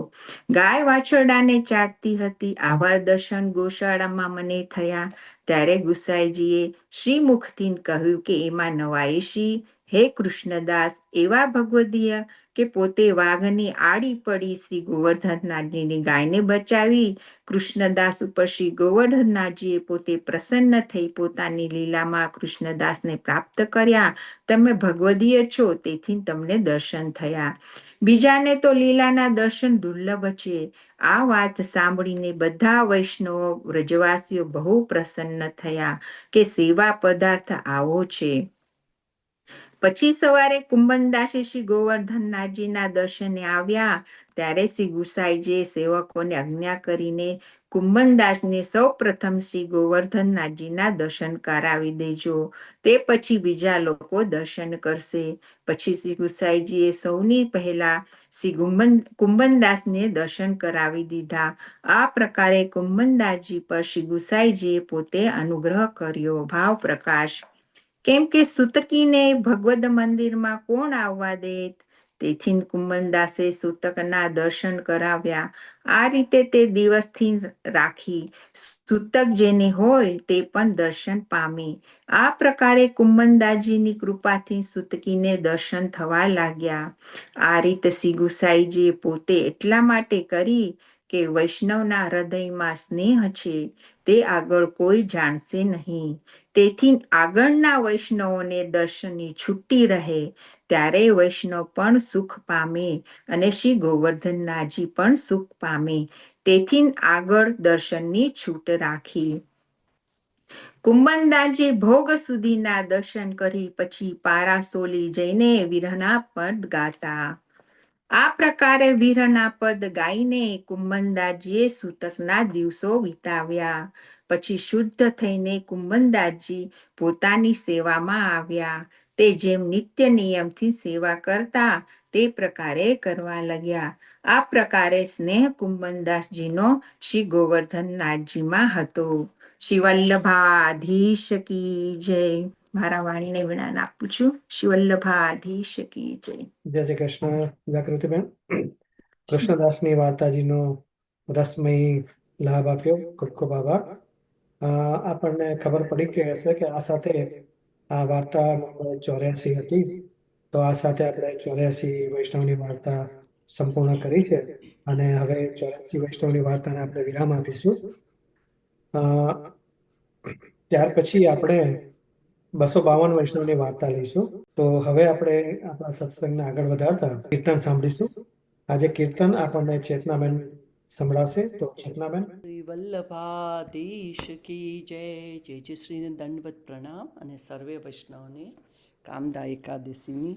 ગાય વાછરડાને ચાટતી હતી. આવા દર્શન ગોશાળામાં મને થયા. ત્યારે ગુસાઈજીએ શ્રીમુખથી કહ્યું કે એમાં નવાઈ શી? હે કૃષ્ણદાસ, એવા ભગવદીય કે પોતે વાઘની આડી પડી શ્રી ગોવર્ધનનાથજીની ગાયને બચાવી. કૃષ્ણદાસ ઉપર શ્રી ગોવર્ધનનાથજીએ પોતે પ્રસન્ન થઈ પોતાની લીલામાં કૃષ્ણદાસને પ્રાપ્ત કર્યા. તમે ભગવદીય છો તેથી તમને દર્શન થયા. બીજાને તો લીલાના દર્શન દુર્લભ છે. આ વાત સાંભળીને બધા વૈષ્ણવો વ્રજવાસીઓ બહુ પ્રસન્ન થયા કે સેવા પદાર્થ આવો છે. પછી સવારે કુંભનદાસે શ્રી ગોવર્ધનનાથજીના દર્શને આવ્યા. ત્યારે શ્રી ગુસાઈજીએ સેવકોને આજ્ઞા કરીને કુંભનદાસને સૌ પ્રથમ શ્રી ગોવર્ધનનાથજીના દર્શન કરાવી દેજો. તે પછી બીજા લોકો દર્શન કરશે. પછી શ્રી ગુસાઈજીએ સૌની પહેલા શ્રી કુંભનદાસને દર્શન કરાવી દીધા. આ પ્રકારે કુંભનદાસજી પર શ્રી ગુસાઈજીએ પોતે અનુગ્રહ કર્યો. ભાવ પ્રકાશ. કેમ કે સૂતકીને ભગવદ મંદિરમાં કોણ આવવા દેત? તેથી કુંભનદાસે સૂતકના દર્શન કરાવ્યા. આ રીતે તે દિવસથી રાખી સૂતક જેને હોય તે પણ દર્શન પામે. આ પ્રકારે કુંભનદાસજીની કૃપાથી સૂતકીને દર્શન થવા લાગ્યા. આ રીતે શ્રી ગુસાઈજીએ પોતે એટલા માટે કરી કે વૈષ્ણવના હૃદયમાં સ્નેહ છે તે આગળ કોઈ જાણશે નહીં. તેથી આગળના વૈષ્ણવોને દર્શનની છુટ્ટી રહે ત્યારે વૈષ્ણવ પણ સુખ પામે અને શ્રી ગોવર્ધનનાથજી પણ સુખ પામે. તેથી આગળ દર્શનની છૂટ રાખી. કુંભનદાસજી ભોગ સુધીના દર્શન કરી પછી પારાસોલી જઈને વિરહના પદ ગાતા. આ પ્રકારે વિરહના પદ ગાઈને કુંભનદાસજીએ સૂતકના દિવસો વિતાવ્યા. પછી શુદ્ધ થઈને કુંભનદાસજી પોતાની સેવામાં આવ્યા. તે જેમ નિત્ય નિયમથી સેવા કરતા તે પ્રકારે કરવા લાગ્યા. આ પ્રકારે સ્નેહ કુંભનદાસજીનો શ્રી ગોવર્ધનનાથજીમાં હતો. શ્રી વલ્લભાધીશ કી જય. મારા વાણીને વિરામ આપું છું. શ્રી વલ્લભાધીશ કી જય. જય શ્રી કૃષ્ણ જાગૃતિબેન. કૃષ્ણદાસની વાર્તાજીનો રસમય લાભ આપ્યો. ખૂબ ખૂબ આભાર. આપણને ખબર પડી કે હશે કે આ સાથે આ વાર્તા નંબર 84 હતી. તો આ સાથે આપણે 84 વૈષ્ણવની વાર્તા સંપૂર્ણ કરી છે અને હવે 84 વૈષ્ણવની વાર્તાને આપણે વિરામ આપીશું. ત્યાર પછી આપણે 252 વૈષ્ણવની વાર્તા લઈશું. તો હવે આપણે આપણા સત્સંગને આગળ વધારતા કીર્તન સાંભળીશું. આજે કીર્તન આપણને ચેતનાબેન સંભળાવશે. તો ચેતનાબેન. શ્રી વલ્લભાધીશ કી જય. જય શ્રીને દંડવત પ્રણામ અને સર્વે વૈષ્ણવને કામદા એકાદશીની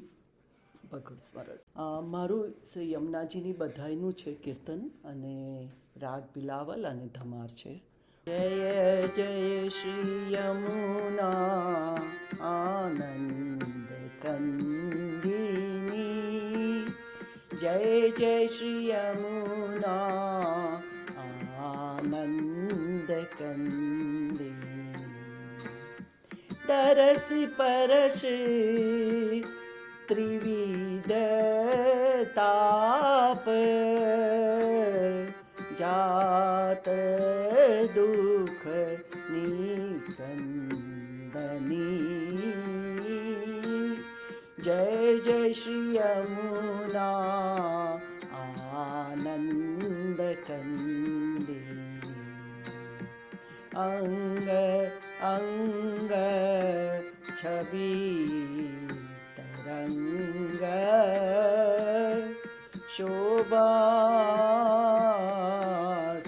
ભગવત સ્મરણ. મારું શ્રી યમુનાજીની બધાઈનું છે કીર્તન અને રાગ બિલાવલ અને ધમાર છે. જય જય શ્રી યમુના આનંદ કંદિની. જય જય શ્રી યમુના આનંદ કંદિની. તરસી પરસી ત્રિવિધ તાપ જાત દુઃખ નિકંદની. જય જય શ્રી યમુના આનંદ કંદિની. અંગ અંગ છબી તરંગ શોભા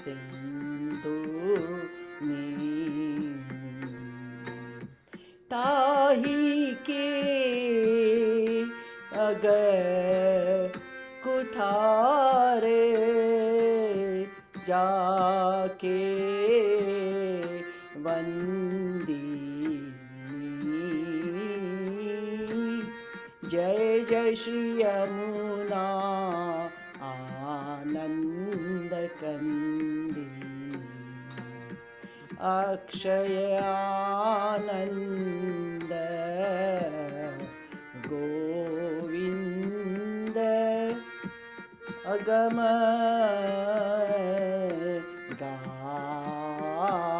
સિંધુની. તાહી કે અગર कुठारे जाके वंदी. जय जय श्री यमुना आनंद कंदी. अक्षय आनंद गोविंद अगम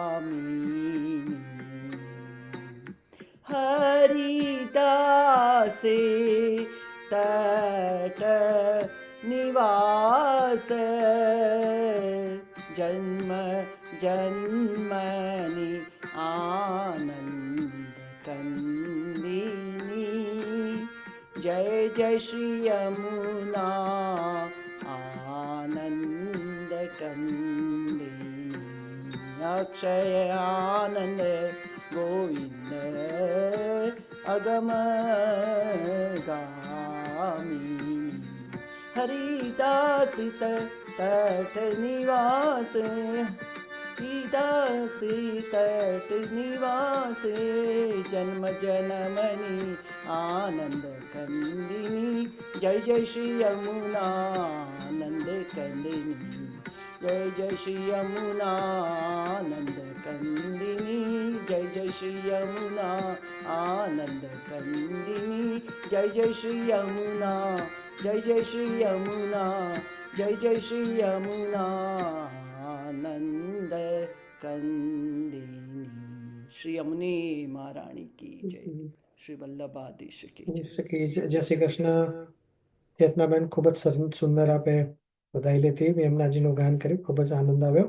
गामिनी. हरिदासे तट निवास जन्म जन्मनि आनंद कंदिनी. जय जय श्री यमुना आनंद कंदिनी. अक्षय आनंद गोविंद अगम गामिनी. हरिदास तट निवास हरिदासी तट निवास जन्म जन्मनि आनंद कंदिनी. जय जय श्री यमुना आनंद कंदिनी. जय जय श्री यमुना आनंद कंदिनी. जय जय श्री यमुना आनंद कंदिनी. जय जय श्री यमुना. जय जय श्री यमुना. जय जय श्री यमुना आनंद कंदिनी. श्री यमुनी महारानी की जय. શ્રી વલ્લભાધીશ કી જય. જય શ્રી કૃષ્ણ. ચેતનાબેન, ખૂબ જ સુંદર આપે બધાઈ લેતી યમુનાજીનું ગાન કર્યું, ખૂબ જ આનંદ આવ્યો.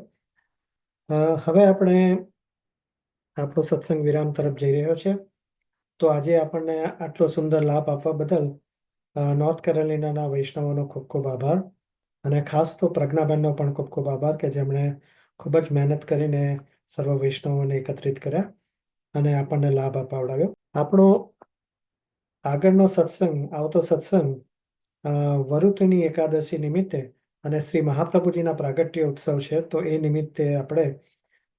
હવે આપણે આપણો સત્સંગ વિરામ તરફ જઈ રહ્યો છે. તો આજે આપણને આટલો સુંદર લાભ આપવા બદલ નોર્થ કેરોલિનાના વૈષ્ણવોનો ખૂબ ખૂબ આભાર, અને ખાસ તો પ્રજ્ઞાબેનનો પણ ખૂબ ખૂબ આભાર કે જેમણે ખૂબ જ મહેનત કરીને સર્વ વૈષ્ણવોને એકત્રિત કર્યા અને આપણને લાભ અપાવડાવ્યો. આપણો આગળનો સત્સંગ, આવતો સત્સંગ વરુતિની એકાદશી નિમિત્તે અને શ્રી મહાપ્રભુજીના પ્રાગટ્ય ઉત્સવ છે. તો એ નિમિત્તે આપણે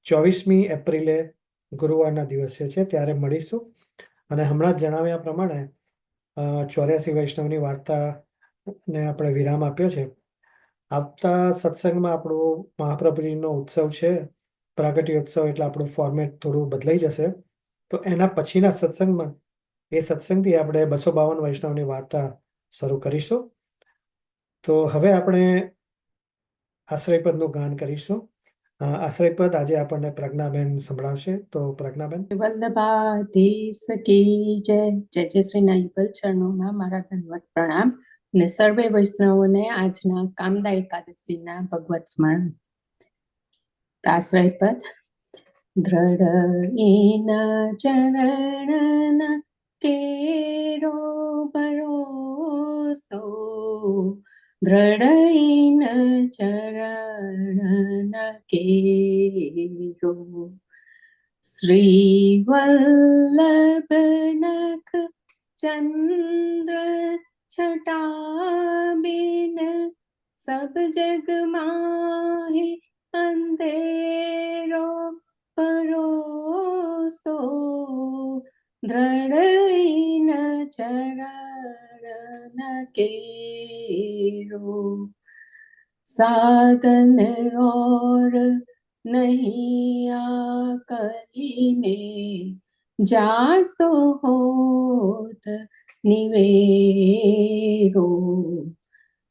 24મી એપ્રિલે ગુરુવારના દિવસે છે ત્યારે મળીશું. અને હમણાં જ જણાવ્યા પ્રમાણે 84 વૈષ્ણવની વાર્તાને આપણે વિરામ આપ્યો છે. આવતા સત્સંગમાં આપણો મહાપ્રભુજીનો ઉત્સવ છે, પ્રાગટ્ય ઉત્સવ, એટલે આપણું ફોર્મેટ થોડું બદલાઈ જશે. તો એના પછીના સત્સંગમાં, એ સત્સંગથી આપણે 252 વૈષ્ણવની વાર્તા શરૂ કરીશું. તો હવે આપણે આશ્રયપદનું ગાન કરીશું. આશ્રયપદ આજે આપણને પ્રજ્ઞાબેન સંભળાવશે. તો પ્રજ્ઞાબેન. વલ્લભાધીશ કી જય. જય જય શ્રી નાઈબલ ચરણોમાં મારા દંડવત પ્રણામ અને સર્વે વૈષ્ણવોને આજના કામદા એકાદશીના ભગવત સ્મરણ. આશ્રયપદ. દ્રઢ એના ચરણના કેરો ભરોસો દ્રઢઈન ચરણ કેરો શ્રી વલ્લભ નખ ચંદ્ર છટા બિન સબ જગ માહી અંધેરો પરોસો દ્રઢઈન ચરણ કેરો साधन और नहीं आकली में जासो होत निवेरो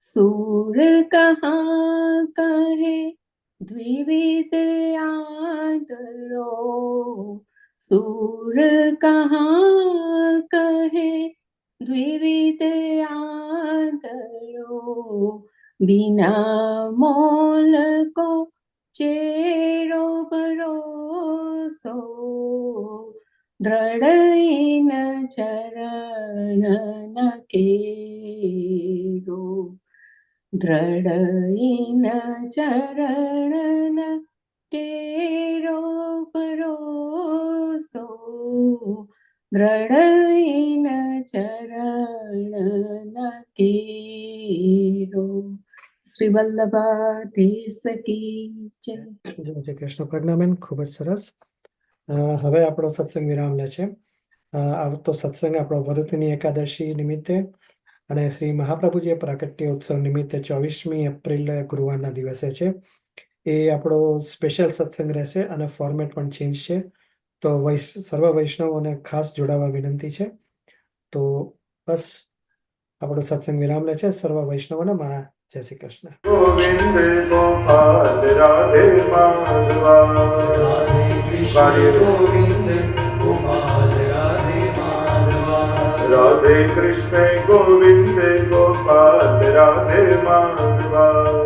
सूर कहाँ कहे द्विविध आदरो सूर कहाँ कहे द्विविध आदरो बिना मोल को चेरो भरोसो દ્રઢઈન ચરણ કેરો દ્રઢઈન ચરણ કેરો ભરોસો દ્રઢઈન ચરણ કેરો શ્રી વલ્લભાધીશ કી જય. જય શ્રી કૃષ્ણ. પ્રજ્ઞાબેન, ખૂબ જ સરસ. હવે આપણો સત્સંગ વિરામ લે છે. આવતો સત્સંગ આપણો વરુથની એકાદશી નિમિત્તે અને શ્રી મહાપ્રભુજી પ્રાકટ્ય ઉત્સવ નિમિત્તે 24મી એપ્રિલ ગુરુવારના દિવસે છે. એ આપણો સ્પેશિયલ સત્સંગ રહેશે અને ફોર્મેટ પણ ચેન્જ છે. તો સર્વ વૈષ્ણવોને ખાસ જોડાવા વિનંતી છે. તો બસ આપણો સત્સંગ વિરામ લે છે. સર્વ વૈષ્ણવોને મારા જય શ્રી કૃષ્ણ. ગોવિંદ ગોપાલ રાધે માધવા રાધે કૃષ્ણ ગોવિંદ ગોપાલ રાધે માધવા રાધે કૃષ્ણ ગોવિંદ ગોપાલ રાધે માધવા